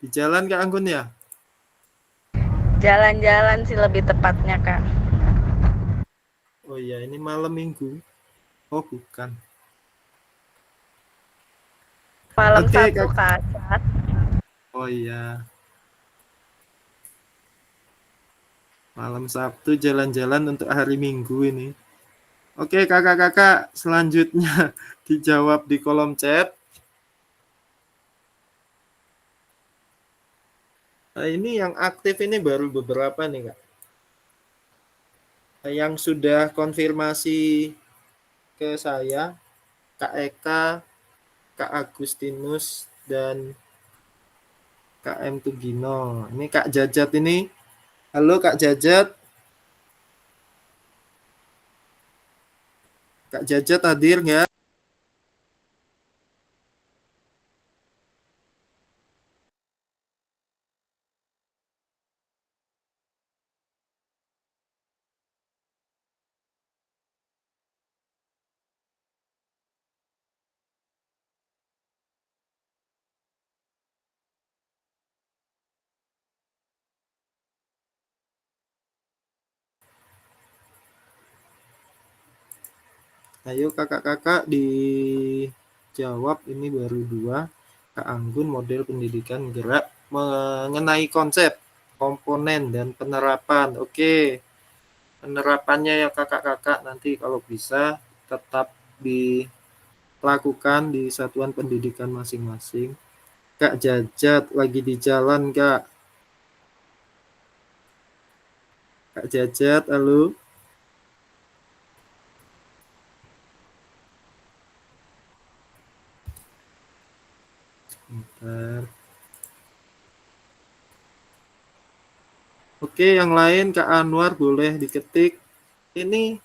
Di jalan Kak Anggun ya? Jalan-jalan sih lebih tepatnya, Kak. Oh iya, ini malam minggu. Oh, bukan. Malam Oke, Sabtu, Kak. Oh iya. Malam Sabtu jalan-jalan untuk hari Minggu ini. Oke, kakak-kakak, selanjutnya dijawab di kolom chat. Nah, ini yang aktif ini baru beberapa nih, Kak. Yang sudah konfirmasi ke saya, Kak Eka, Kak Agustinus, dan Kak M. Tugino. Ini Kak Jajat ini. Halo Kak Jajat. Kak Jajat hadir nggak? Ayo kakak-kakak dijawab, ini baru 2. Kak Anggun, model pendidikan gerak mengenai konsep, komponen, dan penerapan. Oke, penerapannya ya kakak-kakak nanti kalau bisa tetap dilakukan di satuan pendidikan masing-masing. Kak Jajat lagi di jalan, Kak. Kak Jajat, halo. Bentar. Oke, yang lain Kak Anwar boleh diketik. Ini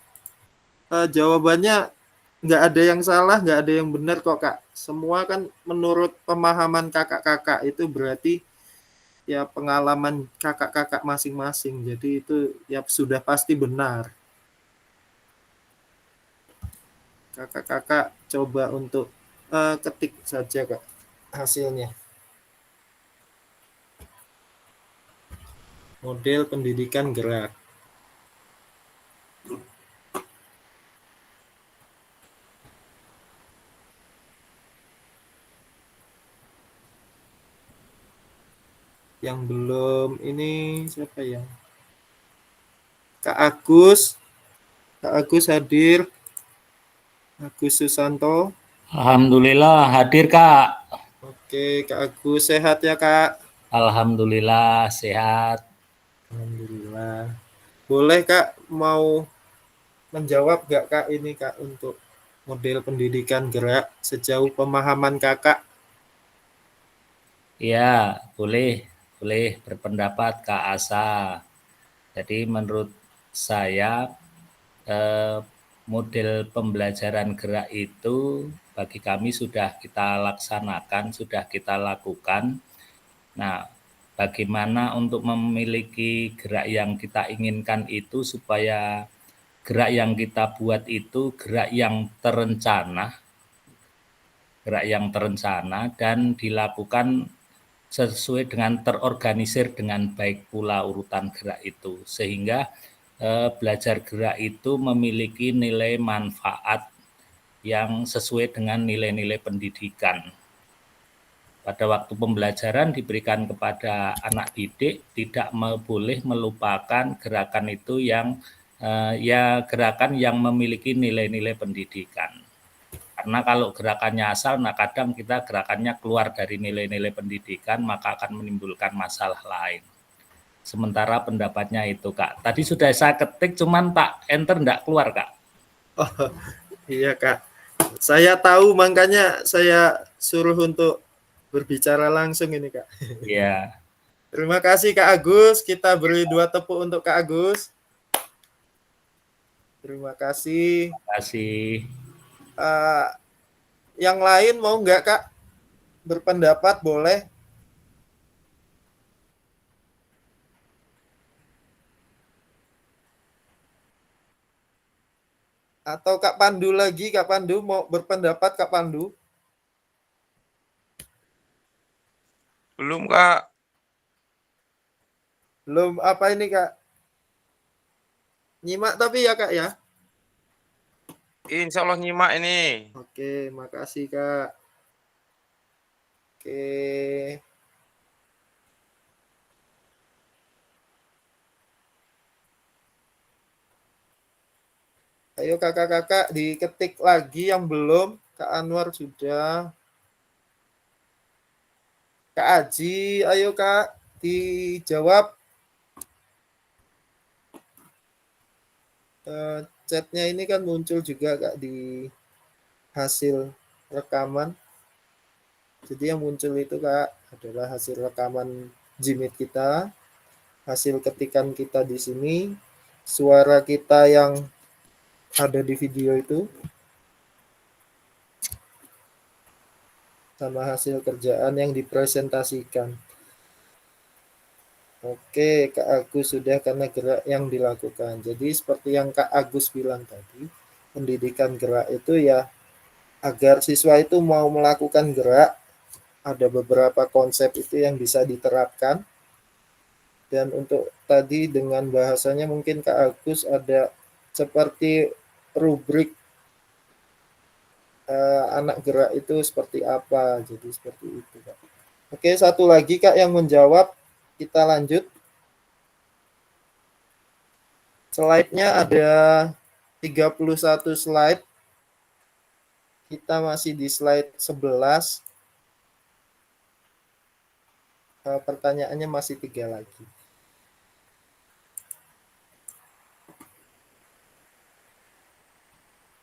jawabannya nggak ada yang salah, nggak ada yang benar kok, Kak. Semua kan menurut pemahaman kakak-kakak itu berarti ya pengalaman kakak-kakak masing-masing. Jadi itu ya sudah pasti benar. Kakak-kakak coba untuk ketik saja, Kak, hasilnya. Model pendidikan gerak. Yang belum ini siapa ya? Kak Agus. Kak Agus hadir. Agus Susanto. Alhamdulillah hadir, Kak. Oke, Kak Agus sehat ya, Kak? Alhamdulillah sehat. Alhamdulillah. Boleh Kak, mau menjawab nggak Kak ini Kak untuk model pendidikan gerak sejauh pemahaman Kakak? Ya, boleh berpendapat Kak Asa. Jadi menurut saya model pembelajaran gerak itu bagi kami sudah kita laksanakan, sudah kita lakukan. Nah, bagaimana untuk memiliki gerak yang kita inginkan itu supaya gerak yang kita buat itu gerak yang terencana dan dilakukan sesuai dengan terorganisir dengan baik pula urutan gerak itu, sehingga belajar gerak itu memiliki nilai manfaat yang sesuai dengan nilai-nilai pendidikan. Pada waktu pembelajaran diberikan kepada anak didik, tidak boleh melupakan gerakan itu yang gerakan yang memiliki nilai-nilai pendidikan. Karena kalau gerakannya asal, nah kadang kita gerakannya keluar dari nilai-nilai pendidikan, maka akan menimbulkan masalah lain. Sementara pendapatnya itu Kak. Tadi sudah saya ketik, cuman tak enter enggak keluar Kak. Oh, iya Kak. Saya tahu, makanya saya suruh untuk berbicara langsung ini Kak. Iya. Terima kasih Kak Agus. Kita beri 2 tepuk untuk Kak Agus. Terima kasih. Terima kasih. Yang lain mau nggak Kak berpendapat? Boleh. Atau Kak Pandu lagi, Kak Pandu mau berpendapat Kak Pandu? Belum Kak. Belum, apa ini Kak? Nyimak tapi ya Kak ya? Insya Allah nyimak ini. Oke, makasih Kak. Oke. Ayo kakak-kakak diketik lagi yang belum. Kak Anwar sudah. Kak Aji, ayo Kak dijawab. Chatnya ini kan muncul juga Kak di hasil rekaman. Jadi yang muncul itu Kak adalah hasil rekaman Gmeet kita, hasil ketikan kita di sini, suara kita yang ada di video itu, sama hasil kerjaan yang dipresentasikan. Oke, Kak Agus sudah karena gerak yang dilakukan. Jadi seperti yang Kak Agus bilang tadi, pendidikan gerak itu ya agar siswa itu mau melakukan gerak, ada beberapa konsep itu yang bisa diterapkan. Dan untuk tadi dengan bahasanya mungkin Kak Agus ada seperti rubrik anak gerak itu seperti apa. Jadi seperti itu Kak. Oke, satu lagi Kak yang menjawab. Kita lanjut. Slide-nya ada 31 slide. Kita masih di slide 11. Pertanyaannya masih 3 lagi.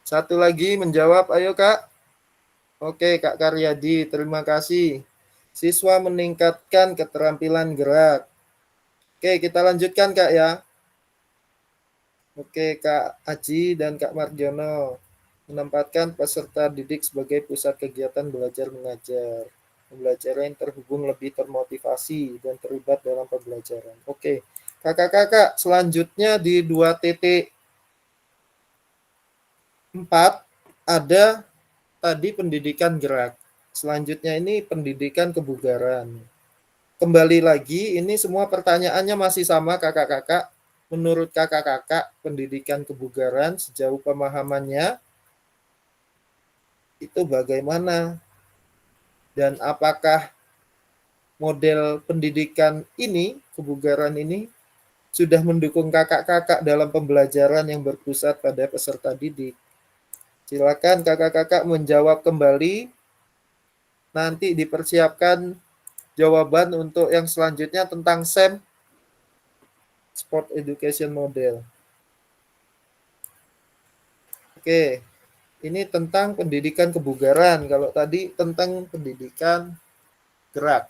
Satu lagi menjawab, ayo Kak. Oke, Kak Karyadi, terima kasih. Siswa meningkatkan keterampilan gerak. Oke, kita lanjutkan Kak ya. Oke, Kak Aji dan Kak Marjono. Menempatkan peserta didik sebagai pusat kegiatan belajar mengajar. Pembelajaran yang terhubung lebih termotivasi dan terlibat dalam pembelajaran. Oke, kakak-kakak selanjutnya di 2.4 ada tadi pendidikan gerak. Selanjutnya ini pendidikan kebugaran. Kembali lagi, ini semua pertanyaannya masih sama kakak-kakak. Menurut kakak-kakak, pendidikan kebugaran sejauh pemahamannya itu bagaimana? Dan apakah model pendidikan ini, kebugaran ini, sudah mendukung kakak-kakak dalam pembelajaran yang berpusat pada peserta didik? Silakan kakak-kakak menjawab kembali. Nanti dipersiapkan jawaban untuk yang selanjutnya tentang SEM. Sport Education Model. Oke, ini tentang pendidikan kebugaran. Kalau tadi tentang pendidikan gerak.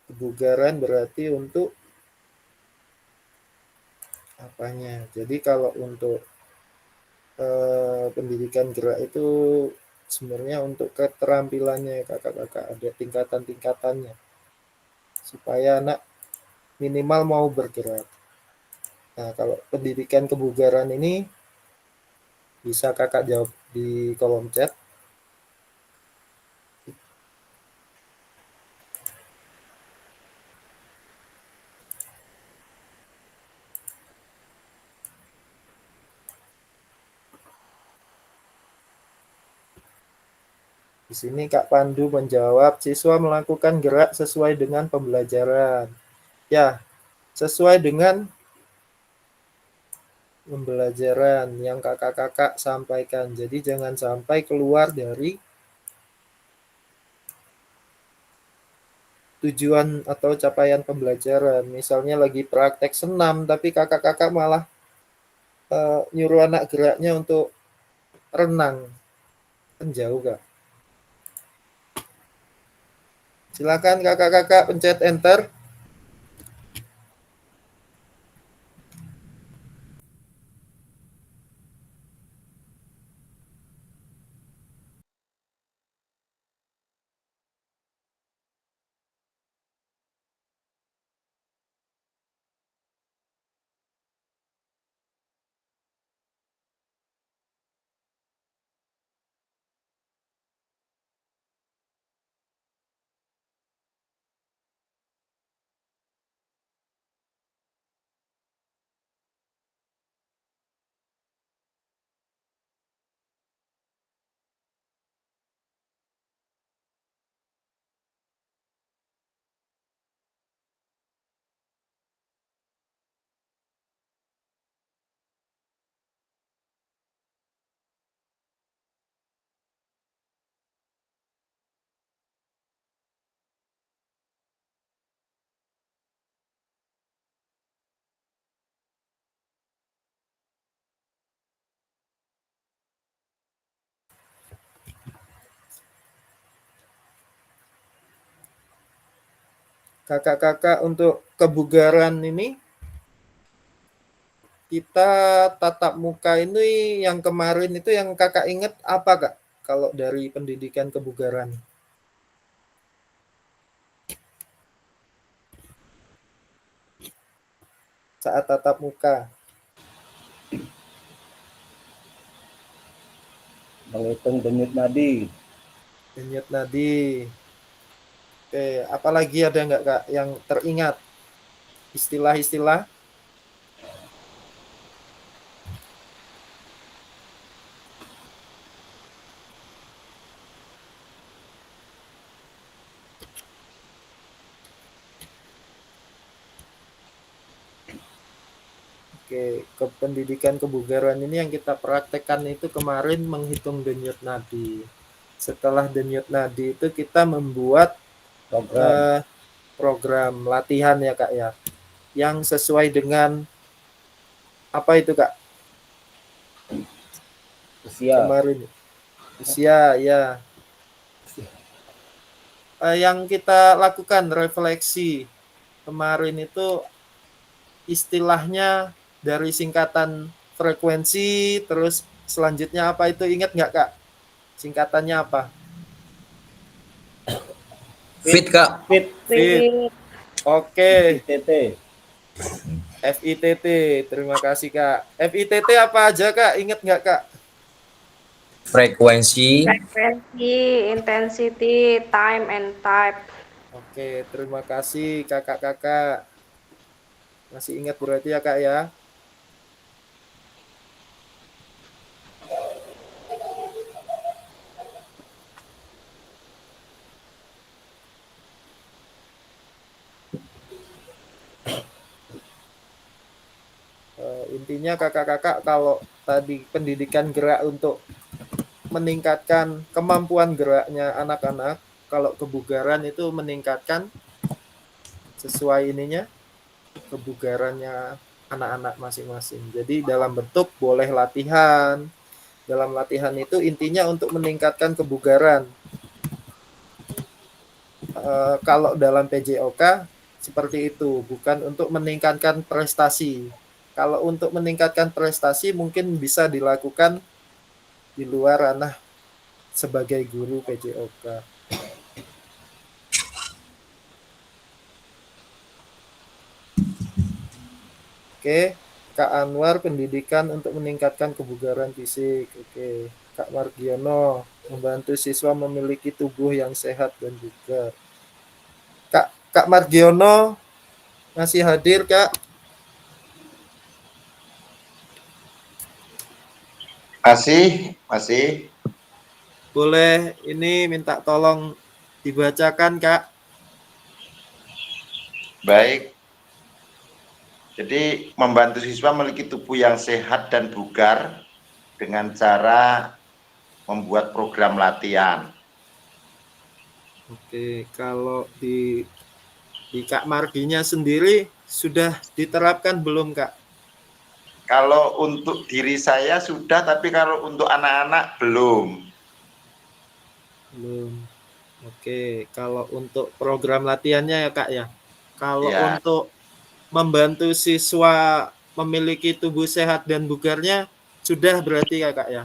Kebugaran berarti untuk apanya? Jadi kalau untuk pendidikan gerak itu sebenarnya untuk keterampilannya kakak-kakak, ada tingkatan-tingkatannya supaya anak minimal mau bergerak. Nah, kalau pendidikan kebugaran ini bisa kakak jawab di kolom chat. Di sini Kak Pandu menjawab, siswa melakukan gerak sesuai dengan pembelajaran. Ya, sesuai dengan pembelajaran yang kakak-kakak sampaikan. Jadi jangan sampai keluar dari tujuan atau capaian pembelajaran. Misalnya lagi praktek senam, tapi kakak-kakak malah nyuruh anak geraknya untuk renang. Kan jauh, Kak. Silakan kakak-kakak pencet enter. Kakak-kakak untuk kebugaran ini, kita tatap muka ini yang kemarin itu yang kakak ingat apa, Kak? Kalau dari pendidikan kebugaran. Saat tatap muka. Menghitung denyut nadi. Denyut nadi. Oke, apalagi ada nggak, Kak, yang teringat? Istilah-istilah? Oke, ke pendidikan kebugaran ini yang kita praktekkan itu kemarin menghitung denyut nadi. Setelah denyut nadi itu kita membuat program latihan ya, Kak, ya, yang sesuai dengan apa itu, Kak? Usia. Kemarin usia, ya. Yang kita lakukan refleksi kemarin itu istilahnya dari singkatan frekuensi, terus selanjutnya apa itu, ingat nggak, Kak? Singkatannya apa? Fit, Kak. Fit. Oke. FITT. Terima kasih, Kak. FITT apa aja, Kak? Ingat nggak, Kak? Frekuensi, intensity, time, and type. Oke, terima kasih kakak-kakak. Masih ingat berarti ya, Kak, ya? Intinya kakak-kakak kalau tadi pendidikan gerak untuk meningkatkan kemampuan geraknya anak-anak. Kalau kebugaran itu meningkatkan sesuai ininya kebugarannya anak-anak masing-masing. Jadi dalam bentuk boleh latihan. Dalam latihan itu intinya untuk meningkatkan kebugaran. Kalau dalam PJOK seperti itu, bukan untuk meningkatkan prestasi. Kalau untuk meningkatkan prestasi mungkin bisa dilakukan di luar ranah sebagai guru PJOK. Oke, Kak Anwar pendidikan untuk meningkatkan kebugaran fisik. Oke, Kak Margiono membantu siswa memiliki tubuh yang sehat dan bugar. Kak Margiono masih hadir, Kak? Masih. Boleh ini minta tolong dibacakan, Kak. Baik. Jadi membantu siswa memiliki tubuh yang sehat dan bugar dengan cara membuat program latihan. Oke, kalau di Kak Marginya sendiri sudah diterapkan belum, Kak? Kalau untuk diri saya sudah, tapi kalau untuk anak-anak belum. Belum. Oke, kalau untuk program latihannya ya, Kak ya. Kalau Ya. untuk membantu siswa memiliki tubuh sehat dan bugarnya sudah berarti ya, Kak ya?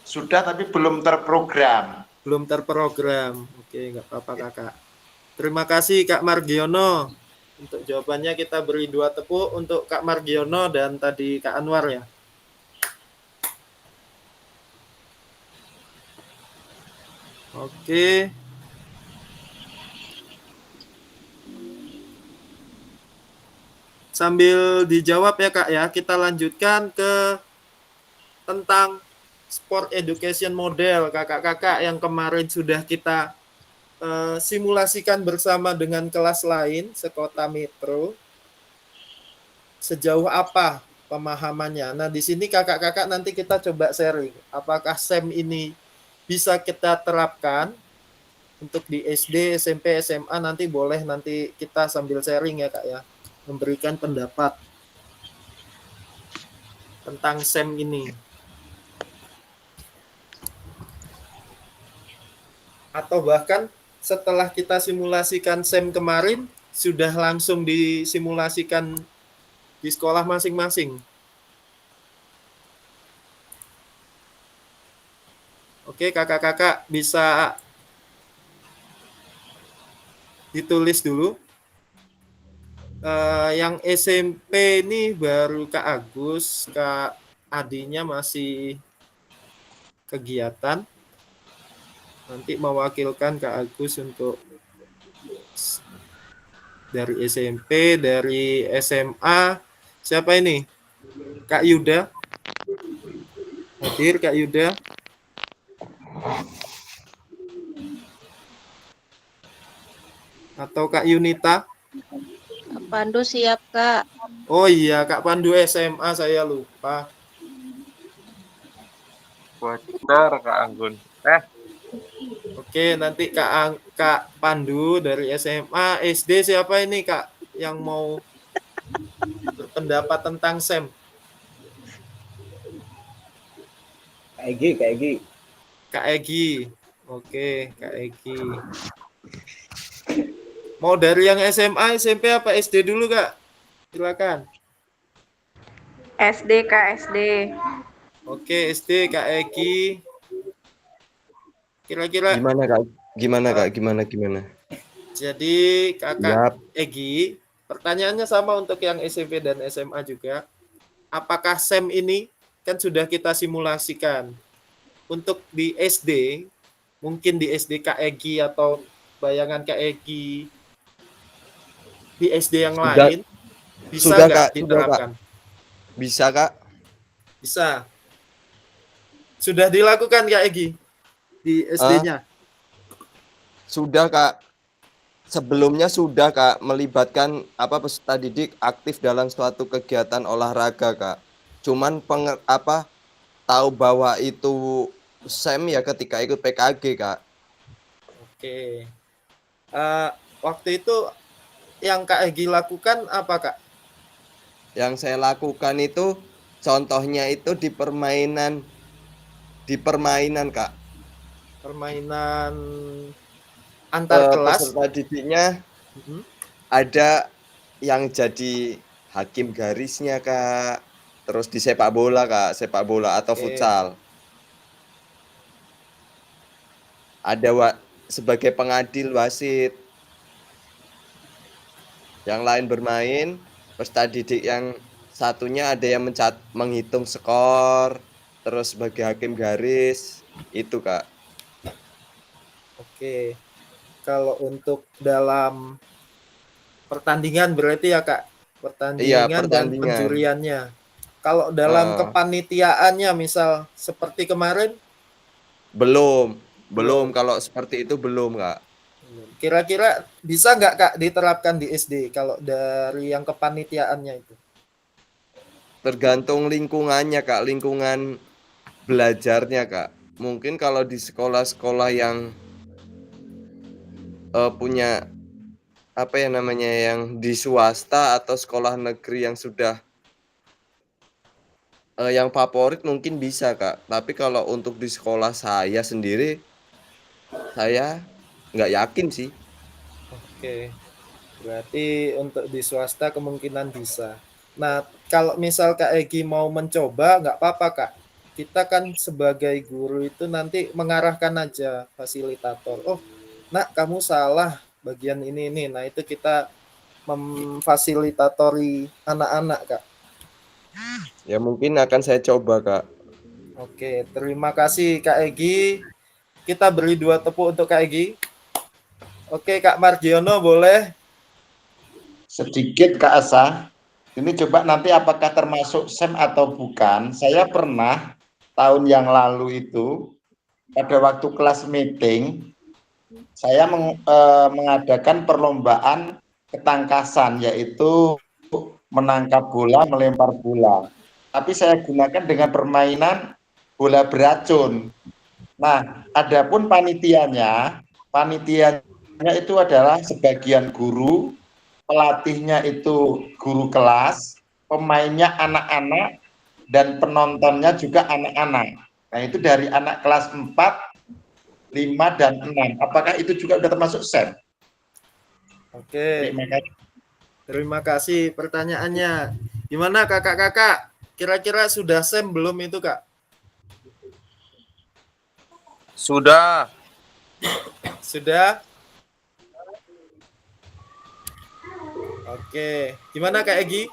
Sudah, tapi belum terprogram. Belum terprogram. Oke, nggak apa-apa, Kakak. Terima kasih, Kak Margiono. Untuk jawabannya kita beri 2 tepuk untuk Kak Margiono dan tadi Kak Anwar ya. Oke. Sambil dijawab ya, Kak ya, kita lanjutkan ke tentang sport education model kakak-kakak yang kemarin sudah kita simulasikan bersama dengan kelas lain sekota metro. Sejauh apa pemahamannya? Nah, di sini kakak-kakak nanti kita coba sharing. Apakah SEM ini bisa kita terapkan untuk di SD, SMP, SMA, nanti boleh nanti kita sambil sharing ya, Kak ya. Memberikan pendapat tentang SEM ini. Atau bahkan setelah kita simulasikan SEM kemarin, sudah langsung disimulasikan di sekolah masing-masing. Oke, kakak-kakak bisa ditulis dulu. Yang SMP ini baru Kak Agus, Kak Adinya masih kegiatan. Nanti mewakilkan Kak Agus untuk dari SMP, dari SMA. Siapa ini? Kak Yuda. Hadir Kak Yuda. Atau Kak Yunita. Kak Pandu siap, Kak. Oh iya, Kak Pandu SMA, saya lupa. Wajar, Kak Anggun. Oke, nanti Kak Pandu dari SMA. SD siapa ini, Kak, yang mau berpendapat tentang SEM? Kak Egi. Kak Egi. Oke, Kak Egi. Mau dari yang SMA, SMP apa SD dulu, Kak? Silakan. SD, Kak, SD. Oke, SD Kak Egi. Kira-kira Gimana Kak? Gimana? Jadi Kakak Egi, pertanyaannya sama untuk yang SMP dan SMA juga. Apakah SEM ini kan sudah kita simulasikan untuk di SD, mungkin di SD Kak Egi atau bayangan Kak Egi di SD yang lain bisa nggak diterapkan? Bisa, Kak. Bisa. Sudah dilakukan Kak Egi di SD-nya? Sudah, Kak. Sebelumnya sudah, Kak, melibatkan peserta didik aktif dalam suatu kegiatan olahraga, Kak. Cuman tahu bahwa itu SEM ya ketika ikut PKG, Kak. Oke. Waktu itu yang Kak Egi lakukan apa, Kak? Yang saya lakukan itu contohnya itu di permainan Kak. Permainan antar kelas. Peserta didiknya Mhm. ada yang jadi hakim garisnya, Kak. Terus di sepak bola, Kak, sepak bola atau Oke. futsal. Ada sebagai pengadil wasit. Yang lain bermain, peserta didik yang satunya ada yang menghitung skor, terus sebagai hakim garis, itu, Kak. Oke. Kalau untuk dalam pertandingan berarti ya, Kak? Iya, Pertandingan dan pertandingan. penjuriannya. Kalau dalam kepanitiaannya misal seperti kemarin? Belum. Kalau seperti itu belum, Kak. Kira-kira bisa nggak, Kak, diterapkan di SD kalau dari yang kepanitiaannya itu? Tergantung lingkungannya, Kak, lingkungan belajarnya, Kak. Mungkin kalau di sekolah-sekolah yang punya apa ya namanya, yang di swasta atau sekolah negeri yang sudah yang favorit mungkin bisa, Kak. Tapi kalau untuk di sekolah saya sendiri, saya nggak yakin sih. Oke. Berarti untuk di swasta kemungkinan bisa. Nah, kalau misal Kak Egi mau mencoba, nggak apa-apa, Kak. Kita kan sebagai guru itu nanti mengarahkan aja fasilitator. Oh, nak, kamu salah bagian ini. Nah, itu kita memfasilitatori anak-anak, Kak. Ya mungkin akan saya coba, Kak. Oke, terima kasih Kak Egi. Kita beri 2 tepuk untuk Kak Egi. Oke, Kak Margiono boleh? Sedikit Kak Asa, ini coba nanti apakah termasuk SEM atau bukan. Saya pernah tahun yang lalu itu, pada waktu kelas meeting, saya mengadakan perlombaan ketangkasan, yaitu menangkap bola, melempar bola. Tapi saya gunakan dengan permainan bola beracun. Nah, adapun panitianya itu adalah sebagian guru, pelatihnya itu guru kelas, pemainnya anak-anak, dan penontonnya juga anak-anak. Nah, itu dari anak kelas 4, 5, dan 6. Apakah itu juga sudah termasuk SEM? Oke. Terima kasih pertanyaannya. Gimana kakak-kakak? Kira-kira sudah SEM belum itu, Kak? Sudah. Sudah? Oke. Gimana Kak Egi?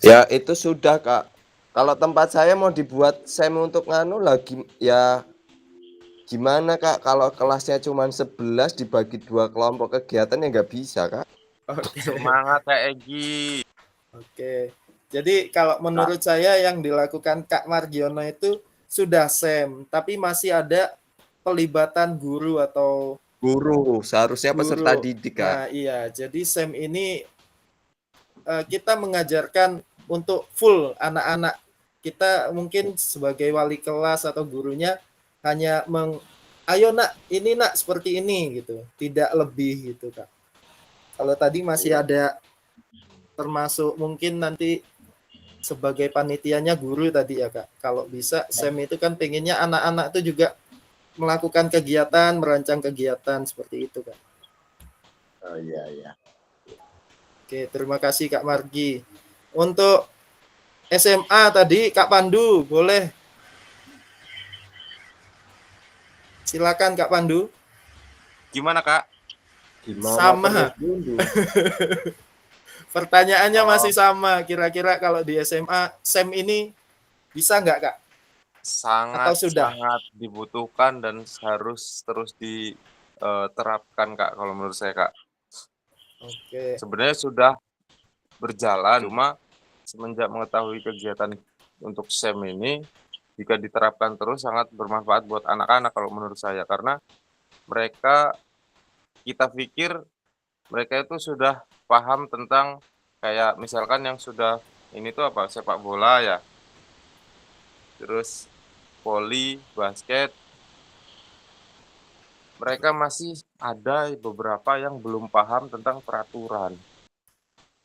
Ya, itu sudah, Kak. Kalau tempat saya mau dibuat SEM untuk nganu lagi, ya gimana, Kak? Kalau kelasnya cuma 11 dibagi 2 kelompok kegiatan ya nggak bisa, Kak. Oke. Semangat Kak Egi. Oke. Jadi kalau menurut saya yang dilakukan Kak Margiono itu sudah SEM, tapi masih ada pelibatan guru atau seharusnya peserta didik, Kak. Nah, iya. Jadi SEM ini kita mengajarkan untuk full anak-anak. Kita mungkin sebagai wali kelas atau gurunya hanya ayo nak, ini nak seperti ini gitu. Tidak lebih gitu, Kak. Kalau tadi masih ada termasuk mungkin nanti sebagai panitianya guru tadi ya, Kak. Kalau bisa SEM itu kan pengennya anak-anak itu juga melakukan kegiatan, merancang kegiatan seperti itu, Kak. Oh iya. Oke, terima kasih Kak Margi. Untuk SMA tadi Kak Pandu, boleh? Silakan Kak Pandu. Gimana, Kak? Gimana Sama. Pertanyaannya masih sama. Kira-kira kalau di SMA, SEM ini bisa nggak, Kak? Sangat dibutuhkan dan harus terus diterapkan, Kak, kalau menurut saya, Kak. Oke. Sebenarnya sudah berjalan, cuma semenjak mengetahui kegiatan untuk SEM ini, jika diterapkan terus sangat bermanfaat buat anak-anak kalau menurut saya. Karena kita pikir mereka itu sudah paham tentang kayak misalkan yang sudah ini tuh apa, sepak bola ya. terus voli, basket. Mereka masih ada beberapa yang belum paham tentang peraturan.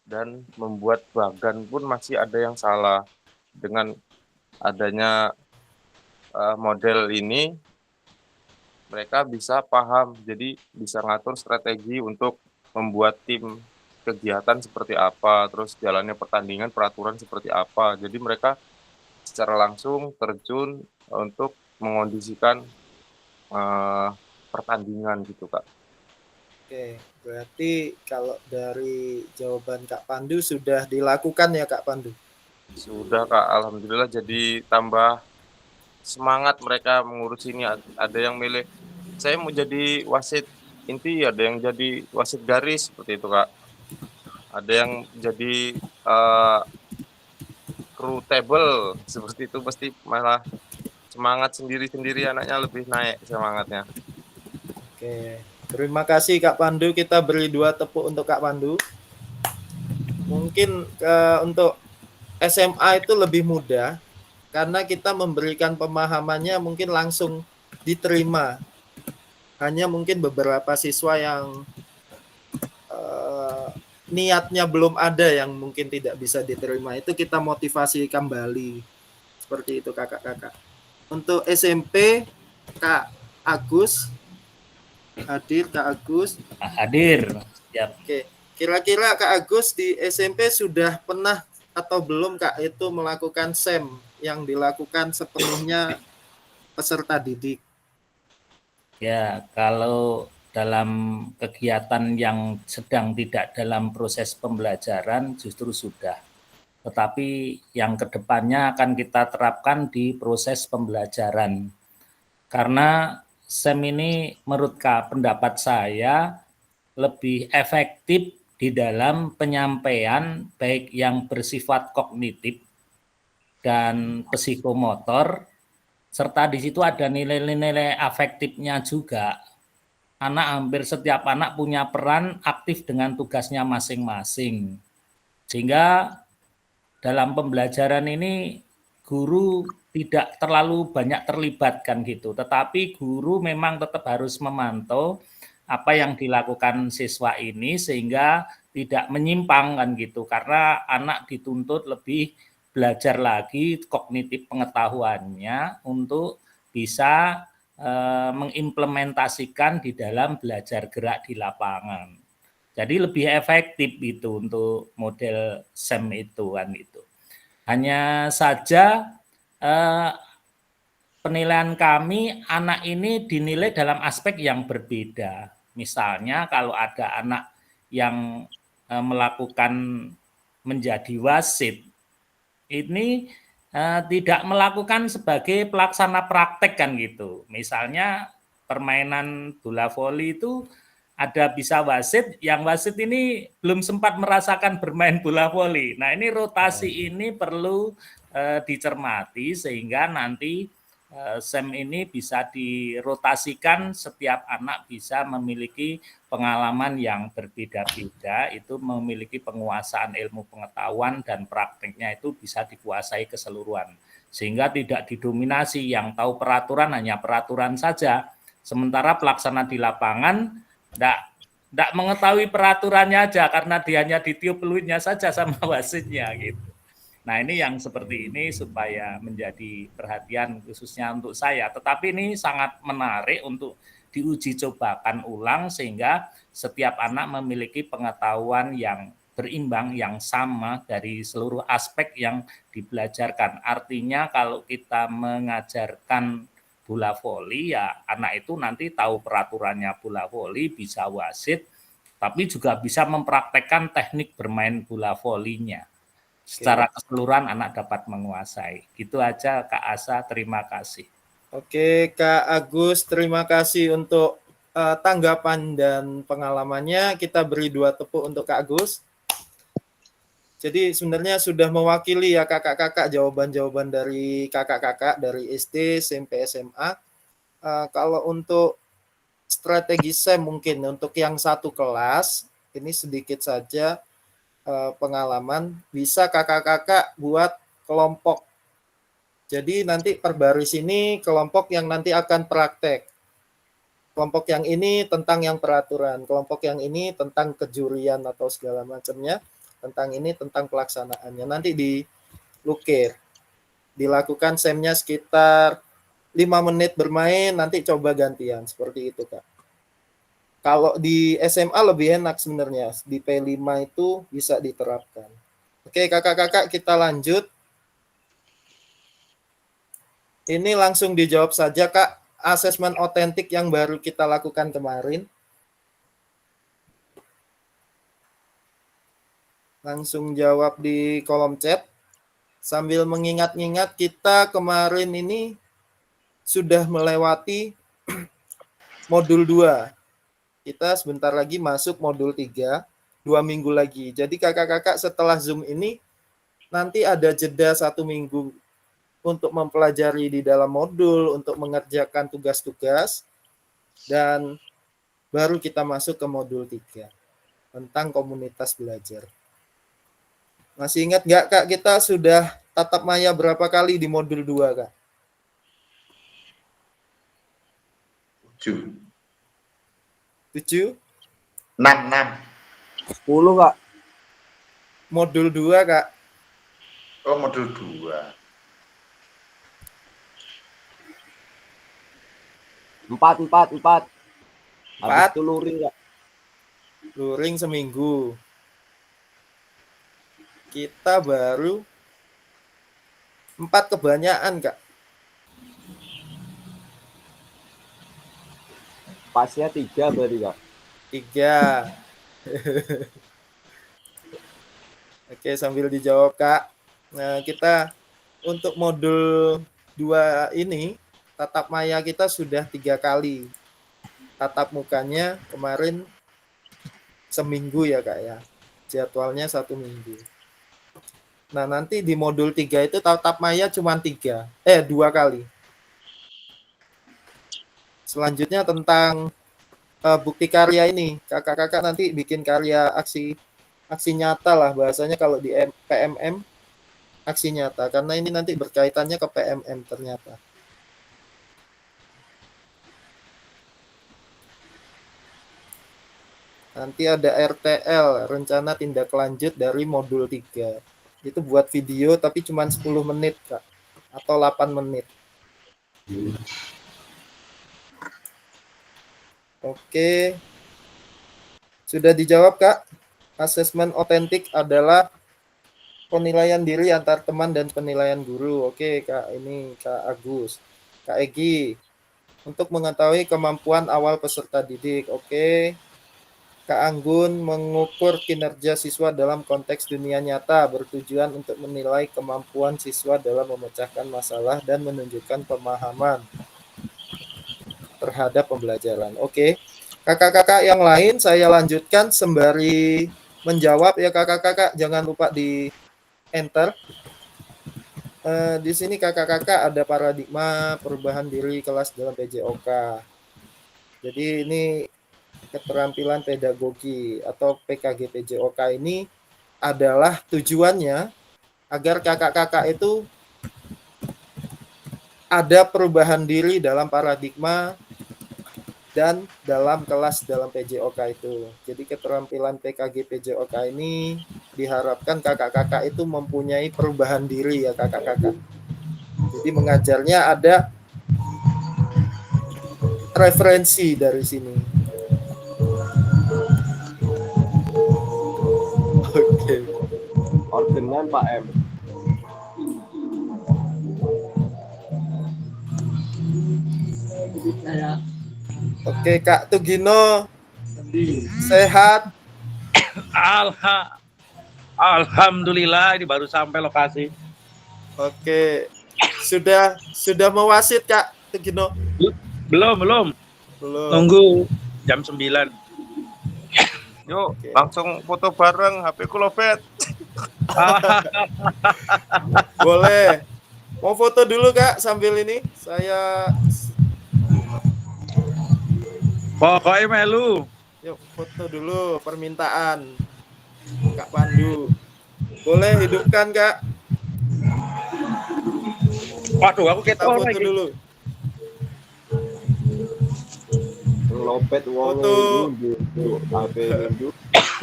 Dan membuat bagan pun masih ada yang salah. Dengan adanya model ini, mereka bisa paham, jadi bisa ngatur strategi untuk membuat tim kegiatan seperti apa, terus jalannya pertandingan, peraturan seperti apa. Jadi mereka secara langsung terjun untuk mengondisikan pertandingan gitu, Kak. Oke, berarti kalau dari jawaban Kak Pandu sudah dilakukan ya Kak Pandu? Sudah, Kak, alhamdulillah jadi tambah semangat mereka mengurus ini. Ada yang milih, saya mau jadi wasit inti, ada yang jadi wasit garis, seperti itu, Kak. Ada yang jadi kru table, seperti itu, pasti malah semangat sendiri-sendiri, anaknya lebih naik semangatnya. Oke, terima kasih Kak Pandu. Kita beri 2 tepuk untuk Kak Pandu. Mungkin untuk SMA itu lebih mudah karena kita memberikan pemahamannya mungkin langsung diterima. Hanya mungkin beberapa siswa yang niatnya belum ada yang mungkin tidak bisa diterima. Itu kita motivasi kembali. Seperti itu kakak-kakak. Untuk SMP, Kak Agus hadir, Kak Agus. Hadir. Siap. Oke, kira-kira Kak Agus di SMP sudah pernah atau belum Kak itu melakukan SEM yang dilakukan sepenuhnya peserta didik? Ya, kalau dalam kegiatan yang sedang tidak dalam proses pembelajaran justru sudah. Tetapi yang kedepannya akan kita terapkan di proses pembelajaran. Karena SEM ini menurut pendapat saya lebih efektif di dalam penyampaian baik yang bersifat kognitif dan psikomotor, serta di situ ada nilai-nilai afektifnya juga. Hampir setiap anak punya peran aktif dengan tugasnya masing-masing. Sehingga dalam pembelajaran ini guru tidak terlalu banyak terlibatkan gitu, tetapi guru memang tetap harus memantau apa yang dilakukan siswa ini sehingga tidak menyimpang kan gitu, karena anak dituntut lebih belajar lagi kognitif pengetahuannya untuk bisa mengimplementasikan di dalam belajar gerak di lapangan. Jadi lebih efektif itu untuk model SEM itu kan itu. Hanya saja penilaian kami anak ini dinilai dalam aspek yang berbeda. Misalnya kalau ada anak yang melakukan menjadi wasit, ini tidak melakukan sebagai pelaksana praktek kan gitu. Misalnya permainan bola voli itu ada bisa wasit, yang wasit ini belum sempat merasakan bermain bola voli. Nah ini rotasi ini perlu dicermati sehingga nanti SEM ini bisa dirotasikan, setiap anak bisa memiliki pengalaman yang berbeda-beda, itu memiliki penguasaan ilmu pengetahuan dan prakteknya itu bisa dikuasai keseluruhan. Sehingga tidak didominasi yang tahu peraturan hanya peraturan saja, sementara pelaksana di lapangan tidak mengetahui peraturannya aja karena dia hanya ditiup peluitnya saja sama wasitnya gitu. Nah ini yang seperti ini supaya menjadi perhatian khususnya untuk saya. Tetapi ini sangat menarik untuk diuji cobakan ulang sehingga setiap anak memiliki pengetahuan yang berimbang, yang sama dari seluruh aspek yang dibelajarkan. Artinya kalau kita mengajarkan bola voli ya anak itu nanti tahu peraturannya bola voli, bisa wasit, tapi juga bisa mempraktekkan teknik bermain bola volinya. Secara keseluruhan anak dapat menguasai. Gitu aja Kak Asa, terima kasih. Oke Kak Agus, terima kasih untuk tanggapan dan pengalamannya. Kita beri 2 tepuk untuk Kak Agus. Jadi sebenarnya sudah mewakili ya kakak-kakak jawaban-jawaban dari kakak-kakak dari SD, SMP, SMA. Kalau untuk strategi SEM mungkin untuk yang satu kelas, ini sedikit saja pengalaman, bisa kakak-kakak buat kelompok Jadi nanti per baris ini kelompok yang nanti akan praktek. Kelompok yang ini tentang yang peraturan, kelompok yang ini tentang kejurian atau segala macamnya, tentang ini tentang pelaksanaannya. Nanti dilukir. Dilakukan SEM-nya sekitar 5 menit bermain, nanti coba gantian. Seperti itu, Kak. Kalau di SMA lebih enak sebenarnya. Di P5 itu bisa diterapkan. Oke, kakak-kakak kita lanjut. Ini langsung dijawab saja, Kak. Asesmen otentik yang baru kita lakukan kemarin. Langsung jawab di kolom chat. Sambil mengingat-ingat, kita kemarin ini sudah melewati modul 2. Kita sebentar lagi masuk modul 3, 2 minggu lagi. Jadi kakak-kakak setelah Zoom ini, nanti ada jeda 1 minggu untuk mempelajari di dalam modul, untuk mengerjakan tugas-tugas, dan baru kita masuk ke modul 3 tentang komunitas belajar. Masih ingat nggak, Kak, kita sudah tatap maya berapa kali di modul 2, Kak? 7. 7? 6. 10, Kak. Modul 2, Kak. Oh, modul 2. 4. Habis 4? itu luring, Kak. Luring seminggu. Kita baru 4 kebanyakan, Kak. Pasnya 3 berarti, Kak. 3. Oke, sambil dijawab, Kak. Nah, kita untuk modul 2 ini, tatap maya kita sudah 3 kali. Tatap mukanya kemarin seminggu ya, Kak, ya. Jadwalnya 1 minggu. Nah, nanti di modul 3 itu tatap maya cuma 2 kali. Selanjutnya tentang bukti karya ini. Kakak-kakak nanti bikin karya aksi nyata lah bahasanya kalau di PMM, aksi nyata. Karena ini nanti berkaitannya ke PMM ternyata. Nanti ada RTL, rencana tindak lanjut dari modul 3. Itu buat video tapi cuma 10 menit, Kak. Atau 8 menit. Oke. Sudah dijawab, Kak. Asesmen otentik adalah penilaian diri antar teman dan penilaian guru. Oke, Kak. Ini Kak Agus. Kak Egi. Untuk mengetahui kemampuan awal peserta didik. Oke. Kak Anggun, mengukur kinerja siswa dalam konteks dunia nyata bertujuan untuk menilai kemampuan siswa dalam memecahkan masalah dan menunjukkan pemahaman terhadap pembelajaran. Oke. Kakak-kakak yang lain saya lanjutkan sembari menjawab ya, kakak-kakak jangan lupa di enter. Di sini kakak-kakak ada paradigma perubahan diri kelas dalam PJOK. Jadi ini keterampilan pedagogi atau PKG PJOK ini adalah tujuannya agar kakak-kakak itu ada perubahan diri dalam paradigma dan dalam kelas dalam PJOK itu. Jadi keterampilan PKG PJOK ini diharapkan kakak-kakak itu mempunyai perubahan diri ya, kakak-kakak. Jadi mengajarnya ada referensi dari sini. Oke. Ordenan Pak M. Oke, Kak Tugino. Sehat? Alhamdulillah, ini baru sampai lokasi. Oke. Sudah mewasit, Kak Tugino? Belum. Belum. Nunggu jam 9. Yuk, langsung foto bareng, HP ku lowbat. Boleh. Mau foto dulu, Kak, sambil ini? Saya pokoknya melu. Yuk, foto dulu permintaan Kak Pandu. Boleh hidupkan, Kak. Waduh, aku Kita ketok foto lagi. dulu. Lopet wong Foto. nunjuk HP nunjuk.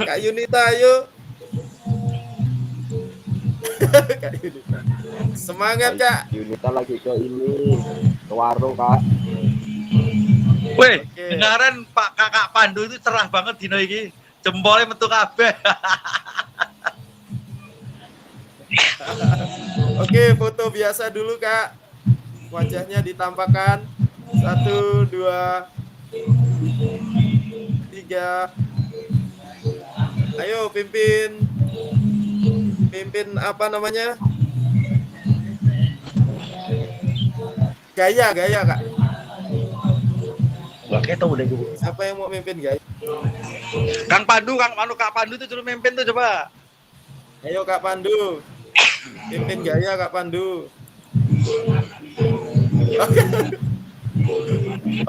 Kak Yunita, ayo. Kak Yunita. Semangat, Kak. Yunita lagi ke ini, ke warung, Kak. Weh, Oke. dengaran Pak Kakak Pandu itu cerah banget dino iki. Jempolnya metu kabeh. Oke, foto biasa dulu, Kak. Wajahnya ditampakkan. 1, 2, 3. Ayo pimpin apa namanya? Gaya, Kak. Gak ketok udah ibu. Siapa yang mau mimpin gaya? Kak Pandu tuh suruh mimpin tuh coba. Ayo Kak Pandu. Pimpin gaya Kak Pandu.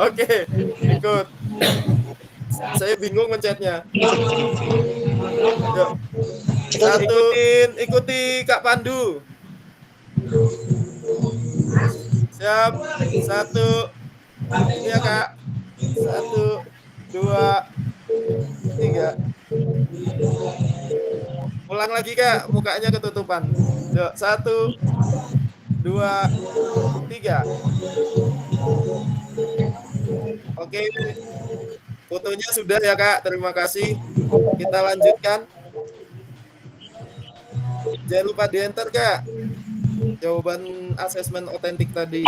Oke, ikut. Saya bingung mencetnya. Yuk. Ikuti Kak Pandu. Siap. 1. Ini ya Kak. 1, 2, 3. Ulang lagi Kak, mukanya ketutupan. Yuk, 1, 2, 3. Oke. Fotonya sudah ya Kak, terima kasih. Kita lanjutkan. Jangan lupa di-enter Kak. Jawaban asesmen otentik tadi.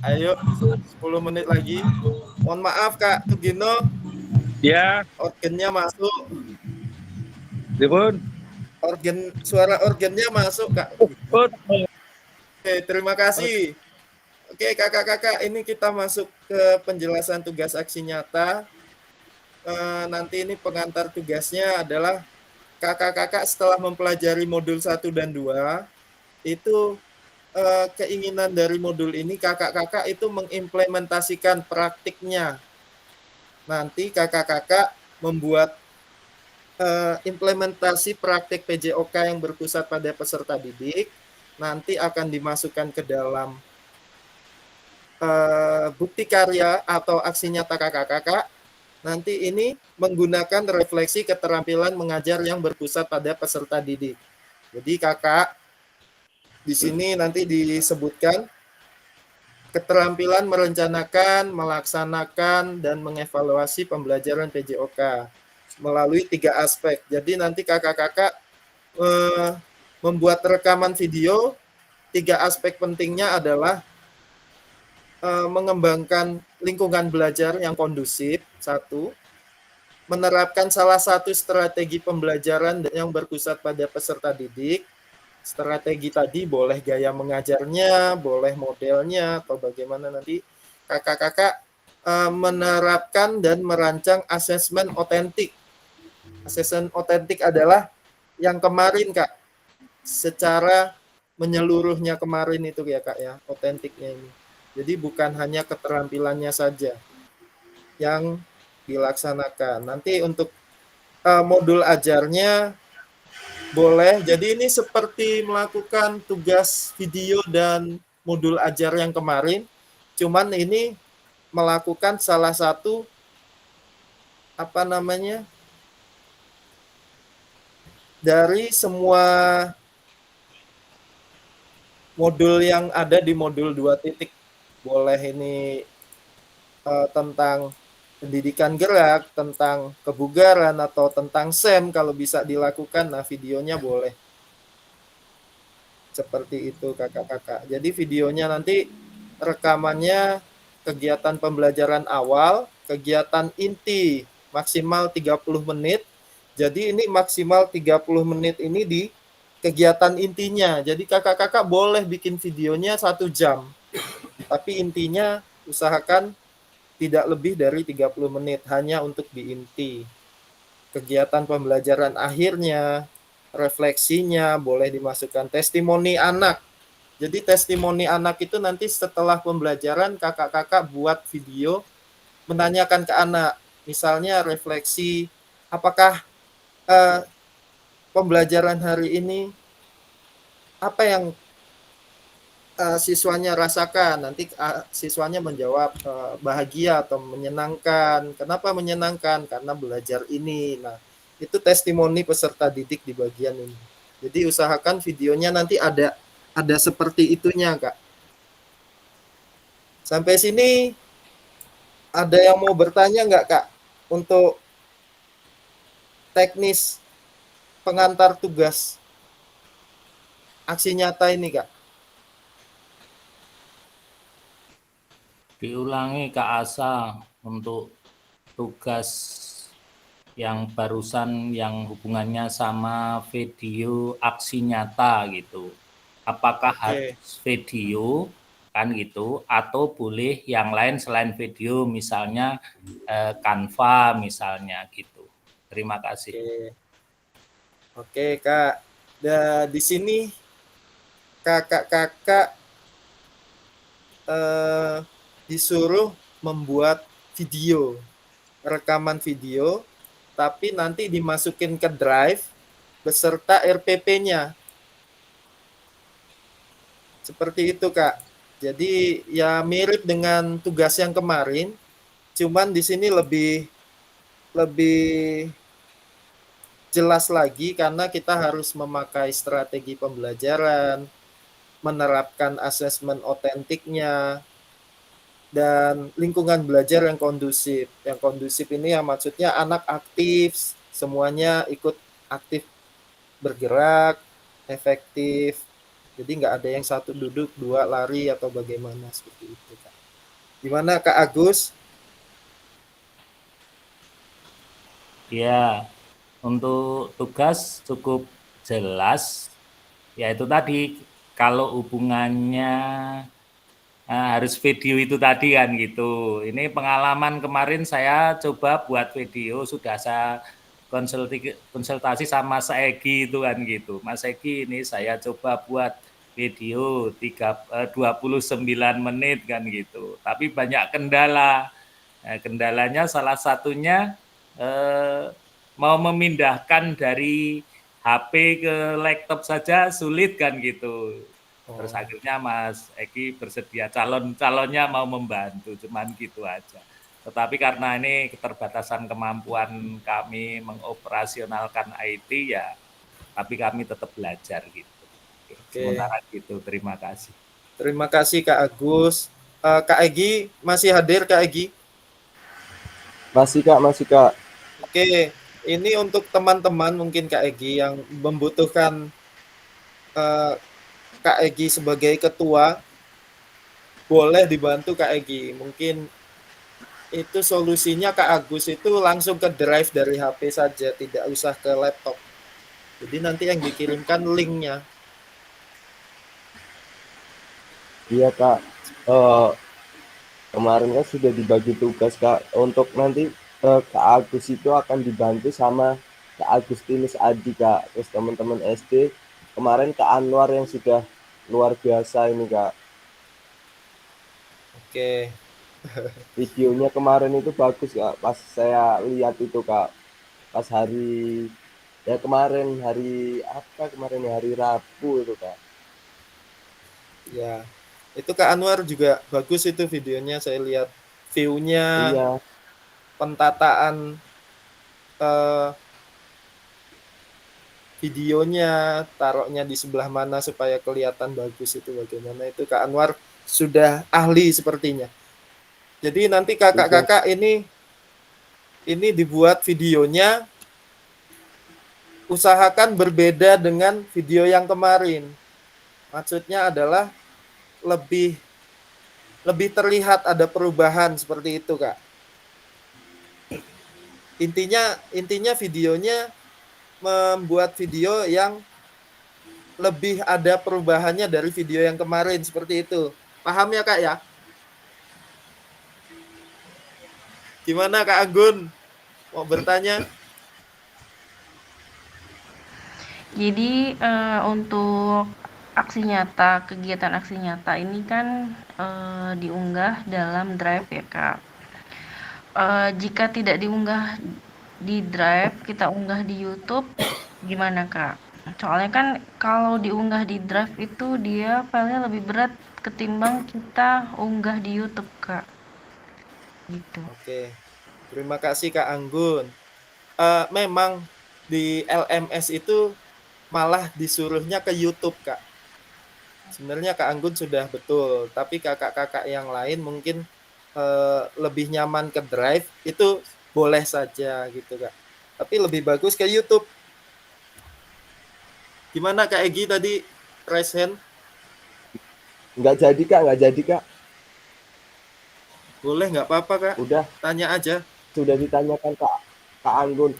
Ayo, 10 menit lagi. Mohon maaf Kak Tugino. Ya. Organnya masuk. Dipun. Suara organnya masuk Kak. Oke, terima kasih. Oke, kakak-kakak, ini kita masuk ke penjelasan tugas aksi nyata. Nanti ini pengantar tugasnya adalah kakak-kakak setelah mempelajari modul 1 dan 2, itu keinginan dari modul ini kakak-kakak itu mengimplementasikan praktiknya. Nanti kakak-kakak membuat implementasi praktik PJOK yang berpusat pada peserta didik, nanti akan dimasukkan ke dalam bukti karya atau aksi nyata kakak-kakak. Nanti ini menggunakan refleksi keterampilan mengajar yang berpusat pada peserta didik. Jadi kakak, di sini nanti disebutkan keterampilan merencanakan, melaksanakan, dan mengevaluasi pembelajaran PJOK melalui 3 aspek. Jadi nanti kakak-kakak membuat rekaman video. 3 aspek pentingnya adalah mengembangkan lingkungan belajar yang kondusif, 1, menerapkan salah satu strategi pembelajaran yang berpusat pada peserta didik. Strategi tadi boleh gaya mengajarnya, boleh modelnya, atau bagaimana nanti kakak-kakak menerapkan dan merancang asesmen otentik. Asesmen otentik adalah yang kemarin Kak, secara menyeluruhnya kemarin itu ya Kak ya, otentiknya ini. Jadi bukan hanya keterampilannya saja yang dilaksanakan. Nanti untuk modul ajarnya boleh. Jadi ini seperti melakukan tugas video dan modul ajar yang kemarin. Cuman ini melakukan salah satu dari semua modul yang ada di modul 2 titik. Boleh ini tentang pendidikan gerak, tentang kebugaran, atau tentang SEM kalau bisa dilakukan. Nah, videonya boleh. Seperti itu kakak-kakak. Jadi videonya nanti rekamannya kegiatan pembelajaran awal, kegiatan inti maksimal 30 menit. Jadi ini maksimal 30 menit ini di kegiatan intinya. Jadi kakak-kakak boleh bikin videonya 1 jam. Tapi intinya usahakan tidak lebih dari 30 menit hanya untuk di inti. Kegiatan pembelajaran akhirnya, refleksinya boleh dimasukkan testimoni anak. Jadi testimoni anak itu nanti setelah pembelajaran kakak-kakak buat video menanyakan ke anak, misalnya refleksi, apakah pembelajaran hari ini apa yang siswanya rasakan. Nanti siswanya menjawab bahagia atau menyenangkan. Kenapa menyenangkan? Karena belajar ini. Nah, itu testimoni peserta didik di bagian ini. Jadi usahakan videonya nanti ada seperti itunya, Kak. Sampai sini ada yang mau bertanya nggak, Kak? Untuk teknis pengantar tugas aksi nyata ini, Kak. Diulangi Kak Asa untuk tugas yang barusan yang hubungannya sama video aksi nyata gitu. Apakah harus video kan gitu atau boleh yang lain selain video, misalnya Canva misalnya gitu. Terima kasih. Oke, Kak. Di sini kakak-kakak disuruh membuat video, rekaman video, tapi nanti dimasukin ke Drive beserta RPP-nya. Seperti itu, Kak. Jadi ya mirip dengan tugas yang kemarin, cuman di sini lebih jelas lagi karena kita harus memakai strategi pembelajaran, menerapkan asesmen otentiknya, dan lingkungan belajar yang kondusif. Yang kondusif ini yang maksudnya anak aktif, semuanya ikut aktif bergerak, efektif. Jadi nggak ada yang satu duduk, dua lari atau bagaimana seperti itu, Kak. Gimana Kak Agus? Ya, untuk tugas cukup jelas, yaitu tadi kalau hubungannya harus video itu tadi kan gitu. Ini pengalaman kemarin saya coba buat video, sudah saya konsultasi sama Mas Egi itu kan gitu. Mas Egi, ini saya coba buat video 29 menit kan gitu. Tapi banyak kendala. Nah, kendalanya salah satunya mau memindahkan dari HP ke laptop saja sulit kan gitu. Terus akhirnya Mas Egi bersedia, calonnya mau membantu, cuman gitu aja. Tetapi karena ini keterbatasan kemampuan kami mengoperasionalkan IT ya, tapi kami tetap belajar gitu. Sementara gitu, terima kasih. Terima kasih Kak Agus. Kak Egi masih hadir, Kak Egi? Masih Kak. Oke, ini untuk teman-teman mungkin Kak Egi yang membutuhkan Kak Egi sebagai ketua, boleh dibantu Kak Egi. Mungkin itu solusinya Kak Agus itu langsung ke Drive dari HP saja, tidak usah ke laptop. Jadi nanti yang dikirimkan linknya. Iya Kak, kemarin kan sudah dibagi tugas Kak, untuk nanti Kak Agus itu akan dibantu sama Kak Agustinus Adi Kak, terus teman-teman SD, kemarin Kak Anwar yang sudah luar biasa ini Kak. Oke. Videonya kemarin itu bagus Kak, pas saya lihat itu Kak, pas hari hari Rabu itu Kak. Ya, itu Kak Anwar juga bagus itu videonya, saya lihat view-nya, iya. Pentataan videonya, taruhnya di sebelah mana supaya kelihatan bagus itu bagaimana, itu Kak Anwar sudah ahli sepertinya. Jadi nanti kakak-kakak ini dibuat videonya, usahakan berbeda dengan video yang kemarin. Maksudnya adalah lebih terlihat ada perubahan seperti itu, Kak. Intinya videonya membuat video yang lebih ada perubahannya dari video yang kemarin seperti itu. Paham ya, Kak ya? Gimana Kak Anggun? Mau bertanya? Jadi untuk aksi nyata, kegiatan aksi nyata ini kan diunggah dalam Drive ya Kak. Jika tidak diunggah di Drive, kita unggah di YouTube, gimana Kak? Soalnya kan kalau diunggah di Drive itu dia filenya lebih berat ketimbang kita unggah di YouTube Kak. Gitu. Oke, terima kasih Kak Anggun. Memang di LMS itu malah disuruhnya ke YouTube Kak. Sebenarnya Kak Anggun sudah betul, tapi kakak-kakak yang lain mungkin lebih nyaman ke Drive, itu boleh saja gitu Kak. Tapi lebih bagus ke YouTube. Gimana Kak Egi tadi raise hand? Nggak jadi Kak, nggak jadi Kak. Boleh, nggak apa-apa Kak. Udah, Tanya aja. sudah ditanyakan Kak Anggun.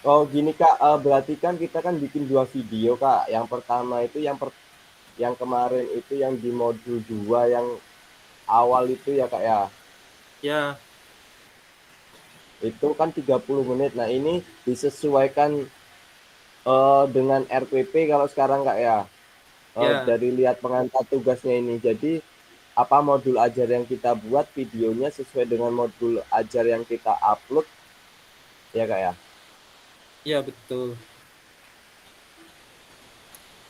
Oh gini Kak, berarti kan kita kan bikin 2 video Kak. Yang pertama itu yang kemarin itu yang di modul 2 yang awal itu ya Kak ya. Ya, Itu kan 30 menit. Nah ini disesuaikan dengan RPP kalau sekarang Kak ya. Ya. Dari lihat pengantar tugasnya ini. Jadi apa modul ajar yang kita buat videonya sesuai dengan modul ajar yang kita upload ya Kak ya. iya betul.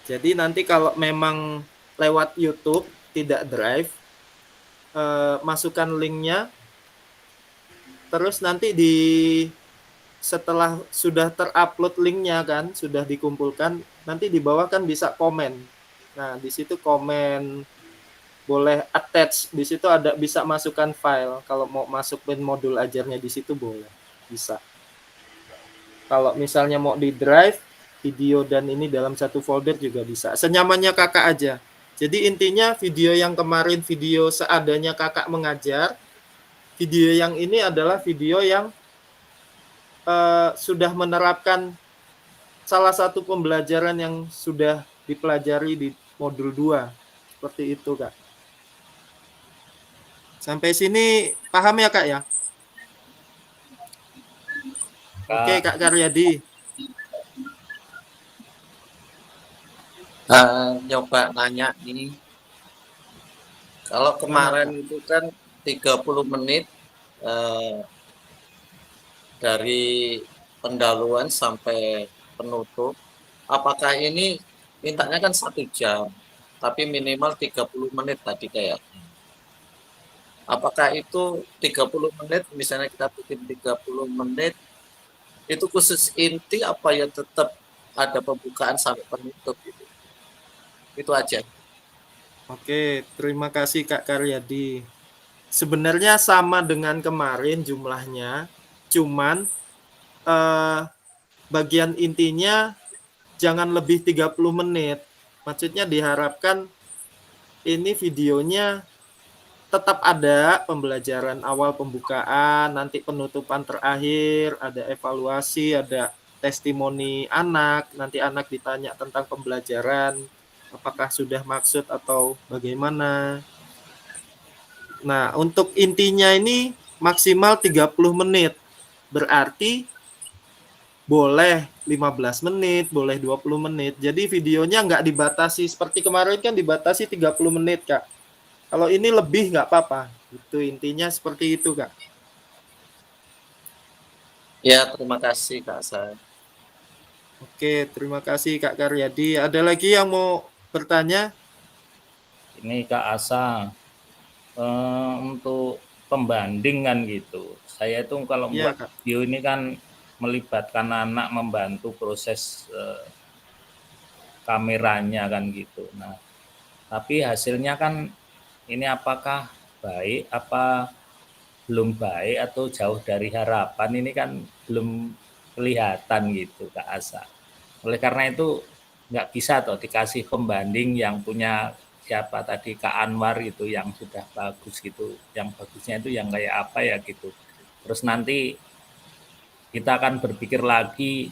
Jadi nanti kalau memang lewat YouTube tidak Drive, masukkan linknya, terus nanti setelah sudah terupload linknya kan, sudah dikumpulkan, nanti di bawah kan bisa komen. Nah di situ komen, boleh attach, di situ ada bisa masukkan file. Kalau mau masukin modul ajarnya di situ boleh, bisa. Kalau misalnya mau di Drive, video dan ini dalam satu folder juga bisa. Senyamannya kakak aja. Jadi intinya video yang kemarin video seadanya kakak mengajar, video yang ini adalah video yang sudah menerapkan salah satu pembelajaran yang sudah dipelajari di modul 2. Seperti itu Kak. Sampai sini paham ya Kak ya? Oke Kak Karyadi. Nyoba nanya ini. Kalau kemarin itu kan 30 menit dari pendahuluan sampai penutup. Apakah ini mintanya kan 1 jam, tapi minimal 30 menit tadi kayak. Apakah itu 30 menit, misalnya kita bikin 30 menit, itu khusus inti apa ya tetap ada pembukaan sampai penutup gitu. Itu aja. Oke, terima kasih Kak Karyadi. Sebenarnya sama dengan kemarin jumlahnya, cuman bagian intinya jangan lebih 30 menit. Maksudnya diharapkan ini videonya tetap ada pembelajaran awal, pembukaan, nanti penutupan terakhir, ada evaluasi, ada testimoni anak, nanti anak ditanya tentang pembelajaran, apakah sudah maksud atau bagaimana. Nah, untuk intinya ini maksimal 30 menit. Berarti boleh 15 menit, boleh 20 menit. Jadi videonya nggak dibatasi. Seperti kemarin kan dibatasi 30 menit, Kak. Kalau ini lebih nggak apa-apa. Itu intinya seperti itu, Kak. Ya, terima kasih Kak Asa. Oke, terima kasih Kak Karyadi. Ada lagi yang mau bertanya? Ini Kak Asa, untuk pembanding kan gitu. Saya itu kalau Iya, buat Kak. video ini kan melibatkan anak membantu proses kameranya kan gitu. Nah, tapi hasilnya kan ini apakah baik apa belum baik atau jauh dari harapan ini kan belum kelihatan gitu Kak Asa. Oleh karena itu nggak bisa toh dikasih pembanding yang punya siapa tadi Kak Anwar itu yang sudah bagus gitu, yang bagusnya itu yang kayak apa ya gitu. Terus nanti kita akan berpikir lagi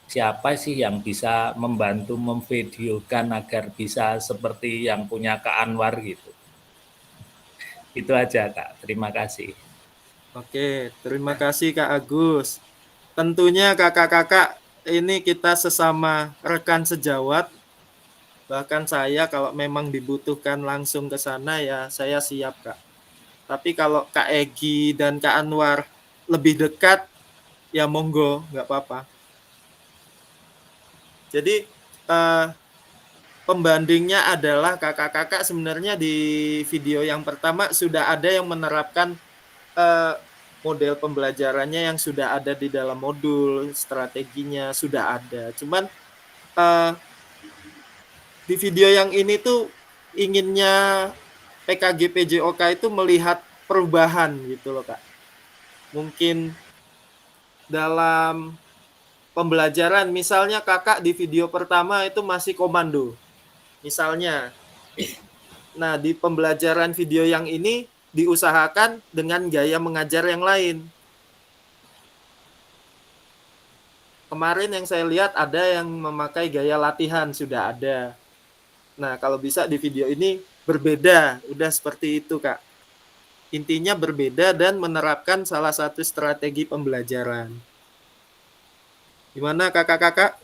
siapa sih yang bisa membantu memvideokan agar bisa seperti yang punya Kak Anwar gitu. Itu aja Kak, terima kasih. Oke, terima kasih Kak Agus. Tentunya kakak-kakak ini kita sesama rekan sejawat Bahkan saya kalau memang dibutuhkan langsung ke sana ya saya siap, Kak. Tapi kalau Kak Egi dan Kak Anwar lebih dekat, ya monggo, nggak apa-apa. Jadi pembandingnya adalah kakak-kakak sebenarnya di video yang pertama sudah ada yang menerapkan model pembelajarannya yang sudah ada di dalam modul, strateginya sudah ada. Cuman di video yang ini tuh inginnya PKG PJOK itu melihat perubahan gitu loh, Kak. Mungkin dalam pembelajaran, misalnya kakak di video pertama itu masih komando, misalnya. Nah, di pembelajaran video yang ini diusahakan dengan gaya mengajar yang lain. Kemarin yang saya lihat ada yang memakai gaya latihan, sudah ada. Nah, kalau bisa di video ini berbeda, udah seperti itu, Kak. Intinya berbeda dan menerapkan salah satu strategi pembelajaran. Gimana kakak-kakak?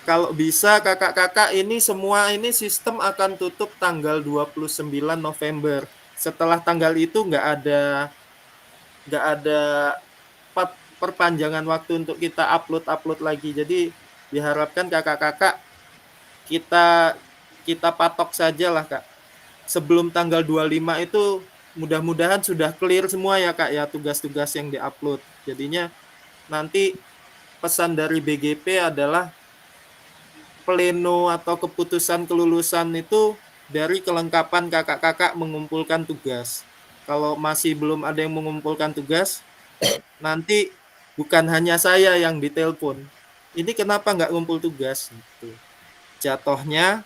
Kalau bisa kakak-kakak ini semua ini sistem akan tutup tanggal 29 November. Setelah tanggal itu nggak ada perpanjangan waktu untuk kita upload lagi. Jadi diharapkan kakak-kakak kita patok saja lah, Kak. Sebelum tanggal 25 itu mudah-mudahan sudah clear semua ya, Kak, ya, tugas-tugas yang diupload. Jadinya nanti pesan dari BGP adalah pleno atau keputusan kelulusan itu dari kelengkapan kakak-kakak mengumpulkan tugas. Kalau masih belum ada yang mengumpulkan tugas, nanti bukan hanya saya yang ditelepon. Ini kenapa nggak ngumpul tugas? Gitu. Jatuhnya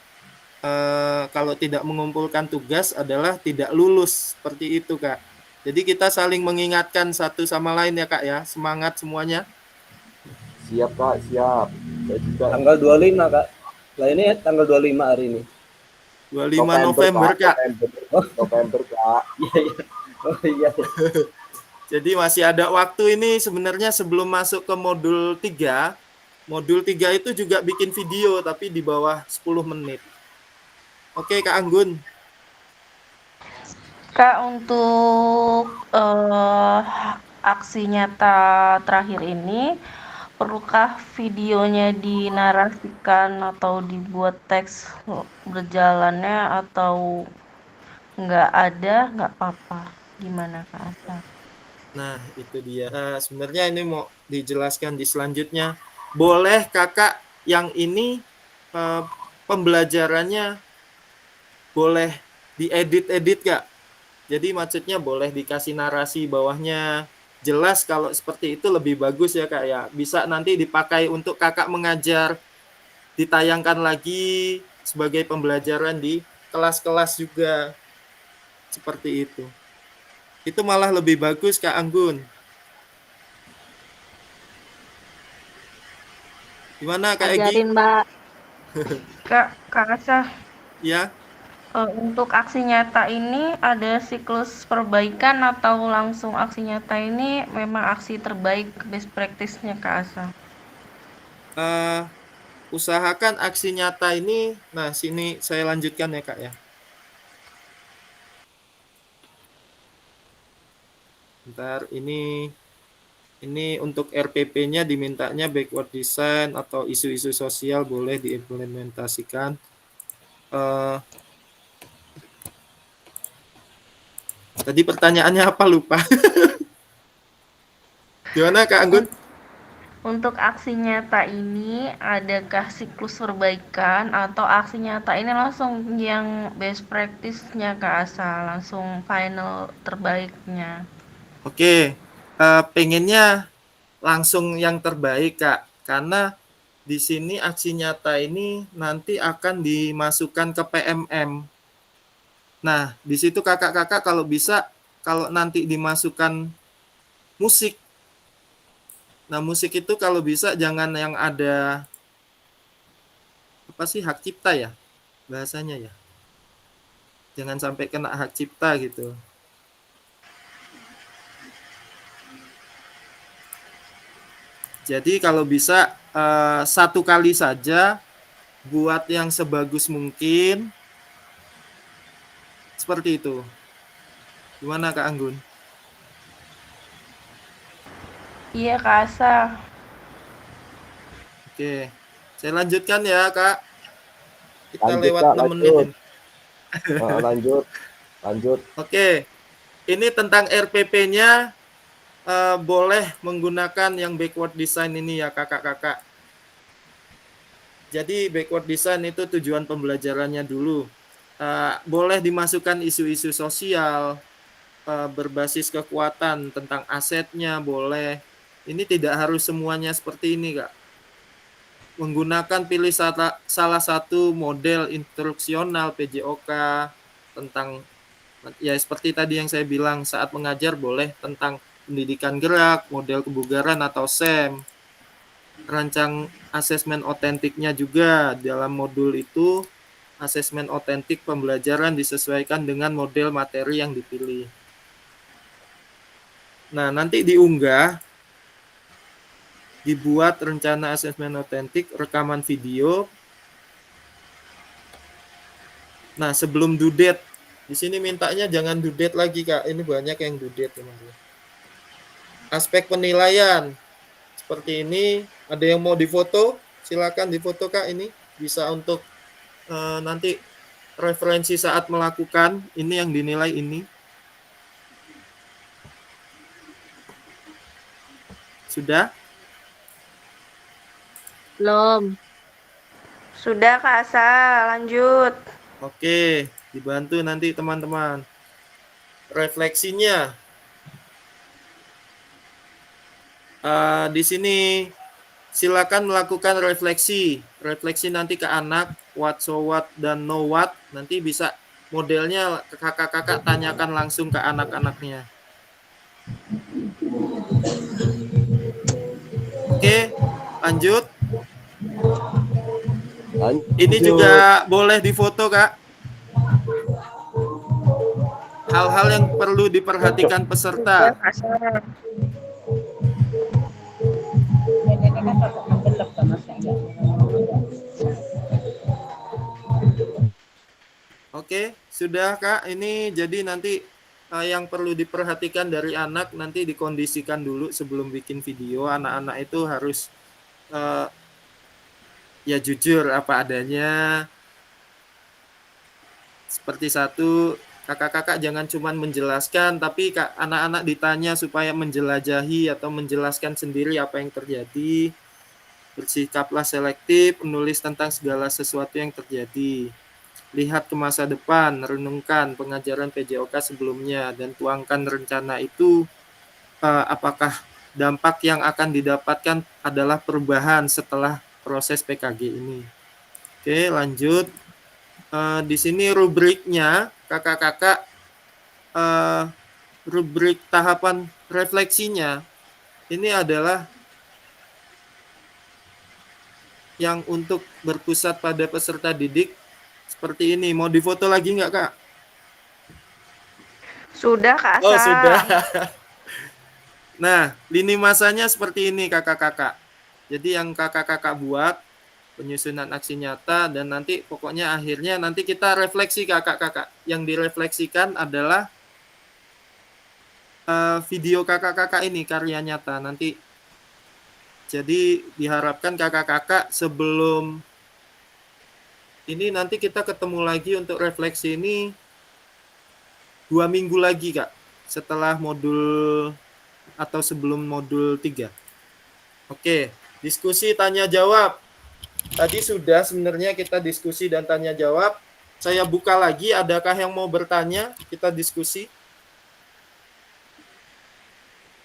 kalau tidak mengumpulkan tugas adalah tidak lulus, seperti itu, Kak. Jadi kita saling mengingatkan satu sama lain ya, Kak, ya. Semangat semuanya. Siap, Kak, siap. Saya juga Tanggal 25, Kak. Lah ini tanggal 25 hari ini. 25 November, Kak. November, Kak. Iya, iya. Oh iya. Jadi masih ada waktu ini sebenarnya sebelum masuk ke modul 3. Modul 3 itu juga bikin video tapi di bawah 10 menit. Oke, Kak Anggun. Kak, untuk aksi nyata terakhir ini, perlukah videonya dinarasikan atau dibuat teks berjalannya atau nggak ada, nggak apa-apa? Gimana, Kak Asa? Nah, itu dia. Sebenarnya ini mau dijelaskan di selanjutnya. Boleh kakak yang ini pembelajarannya boleh diedit-edit, Kak. Jadi maksudnya boleh dikasih narasi bawahnya. Jelas kalau seperti itu lebih bagus ya, Kak, ya. Bisa nanti dipakai untuk kakak mengajar, ditayangkan lagi sebagai pembelajaran di kelas-kelas juga. Seperti itu. Itu malah lebih bagus, Kak Anggun. Gimana, Kak Egi? Ajarin, Mbak. Kak Asa, Ya. untuk aksi nyata ini ada siklus perbaikan atau langsung aksi nyata ini memang aksi terbaik best practice-nya, Kak Asa? Usahakan aksi nyata ini, nah sini saya lanjutkan ya, Kak, ya. Bentar, ini untuk RPP-nya dimintanya backward design atau isu-isu sosial boleh diimplementasikan. Tadi pertanyaannya apa, lupa. Gimana, Kak Anggun? Untuk aksi nyata ini, adakah siklus perbaikan atau aksi nyata ini langsung yang best practice-nya, Kak Asa, langsung final terbaiknya? Oke, pengennya langsung yang terbaik, Kak, karena di sini aksi nyata ini nanti akan dimasukkan ke PMM. Nah, di situ kakak-kakak kalau bisa, kalau nanti dimasukkan musik. Nah, musik itu kalau bisa jangan yang ada apa sih, hak cipta ya bahasanya ya. Jangan sampai kena hak cipta gitu. Jadi kalau bisa satu kali saja buat yang sebagus mungkin. Seperti itu. Gimana Kak Anggun? Iya Kak Asa. Oke. Saya lanjutkan ya Kak. Kita Lanjut, lewat Kak, 6 menit lanjut. ini. Lanjut. Oke. Ini tentang RPP-nya boleh menggunakan yang backward design ini ya kakak-kakak. Jadi backward design itu tujuan pembelajarannya dulu. Boleh dimasukkan isu-isu sosial, berbasis kekuatan tentang asetnya boleh. Ini tidak harus semuanya seperti ini Kak. Pilih salah satu model instruksional PJOK tentang ya seperti tadi yang saya bilang saat mengajar boleh tentang pendidikan gerak, model kebugaran atau SEM. Rancang asesmen otentiknya juga dalam modul itu asesmen otentik pembelajaran disesuaikan dengan model materi yang dipilih. Nah, nanti diunggah, dibuat rencana asesmen otentik, rekaman video. Nah, sebelum due date, di sini mintanya jangan due date lagi, Kak. Ini banyak yang due date, teman-teman. Aspek penilaian, seperti ini. Ada yang mau difoto? Silakan difoto, Kak. Ini bisa untuk nanti referensi saat melakukan. Ini yang dinilai ini. Sudah? Belum. Sudah Kak Asa, lanjut. Oke, dibantu nanti teman-teman. Refleksinya. Di sini silakan melakukan refleksi. Refleksi nanti ke anak, what, so what, dan know what. Nanti bisa modelnya kakak-kakak tanyakan langsung ke anak-anaknya. Oke, lanjut. Ini juga boleh difoto, Kak. Hal-hal yang perlu diperhatikan peserta. Oke, sudah Kak. Ini jadi nanti yang perlu diperhatikan dari anak nanti dikondisikan dulu sebelum bikin video. Anak-anak itu harus ya jujur apa adanya. Seperti satu, kakak-kakak jangan cuma menjelaskan, tapi anak-anak ditanya supaya menjelajahi atau menjelaskan sendiri apa yang terjadi. Bersikaplah selektif, menulis tentang segala sesuatu yang terjadi. Lihat ke masa depan, renungkan pengajaran PJOK sebelumnya, dan tuangkan rencana itu apakah dampak yang akan didapatkan adalah perubahan setelah proses PKG ini. Oke, lanjut. Di sini rubriknya, kakak-kakak, rubrik tahapan refleksinya, ini adalah yang untuk berpusat pada peserta didik, seperti ini. Mau difoto lagi nggak, Kak? Sudah, Kak Asa. Oh, sudah. Nah, lini masanya seperti ini, kakak-kakak. Jadi yang kakak-kakak buat, penyusunan aksi nyata, dan nanti pokoknya akhirnya nanti kita refleksi, kakak-kakak. Yang direfleksikan adalah video kakak-kakak ini, karya nyata. Nanti, jadi diharapkan kakak-kakak sebelum ini nanti kita ketemu lagi untuk refleksi ini 2 minggu lagi, Kak, setelah modul atau sebelum modul 3. Oke, diskusi tanya jawab. Tadi sudah sebenarnya kita diskusi dan tanya jawab. Saya buka lagi, adakah yang mau bertanya? Kita diskusi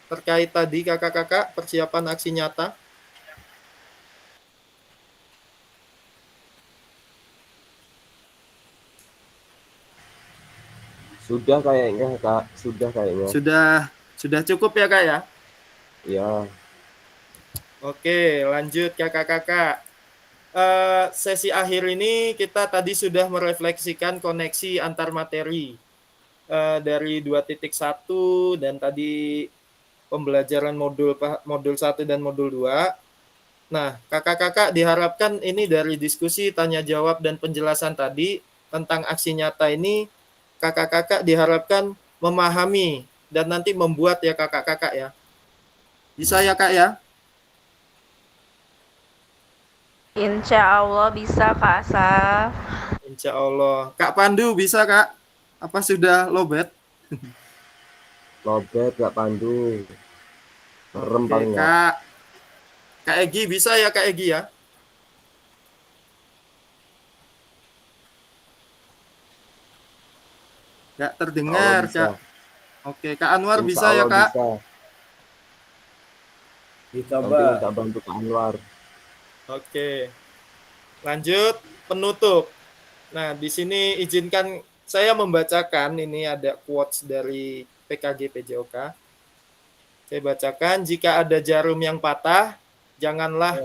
terkait tadi kakak-kakak persiapan aksi nyata. Sudah kayaknya, Kak. Sudah kayaknya. Sudah cukup ya, Kak ya? Iya. Oke, lanjut kakak-kakak. Sesi akhir ini kita tadi sudah merefleksikan koneksi antar materi dari 2.1 dan tadi pembelajaran modul 1 dan modul 2. Nah, kakak-kakak diharapkan ini dari diskusi, tanya jawab, dan penjelasan tadi tentang aksi nyata ini, kakak-kakak diharapkan memahami dan nanti membuat ya kakak-kakak ya. Bisa ya Kak ya? Insya Allah bisa Kak Asaf. Insya Allah. Kak Pandu bisa Kak? Apa sudah lobet? Lobet Kak Pandu. Merem Oke, paling ya. Kak Egi bisa ya Kak Egi ya? Nggak terdengar Kak. Oke, Kak Anwar Insya bisa ya Allah Kak? Bisa. Dicoba. Nanti minta bantu Kak Anwar. Oke. Lanjut penutup. Nah, di sini izinkan saya membacakan, ini ada quotes dari PKG PJOK. Saya bacakan, jika ada jarum yang patah, janganlah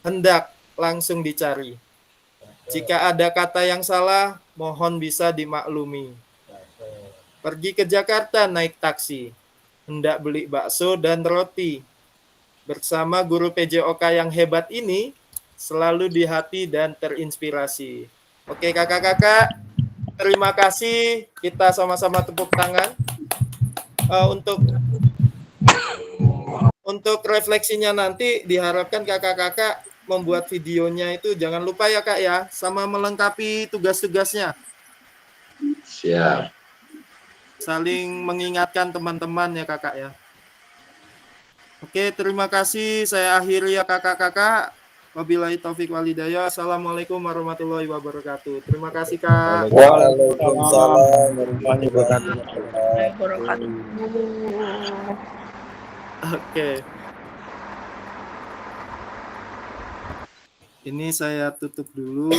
hendak langsung dicari. Jika ada kata yang salah, mohon bisa dimaklumi. Pergi ke Jakarta naik taksi, hendak beli bakso dan roti. Bersama guru PJOK yang hebat ini, selalu di hati dan terinspirasi. Oke kakak-kakak, terima kasih. Kita sama-sama tepuk tangan. Untuk refleksinya nanti diharapkan kakak-kakak membuat videonya itu jangan lupa ya Kak ya, sama melengkapi tugas-tugasnya. Siap. Saling mengingatkan teman-teman ya Kakak ya. Oke, terima kasih. Saya akhiri ya kakak-kakak. Wabillahi taufik walhidayah. Assalamualaikum warahmatullahi wabarakatuh. Terima kasih Kak. Waalaikumsalam warahmatullahi wabarakatuh. Oke. Ini saya tutup dulu.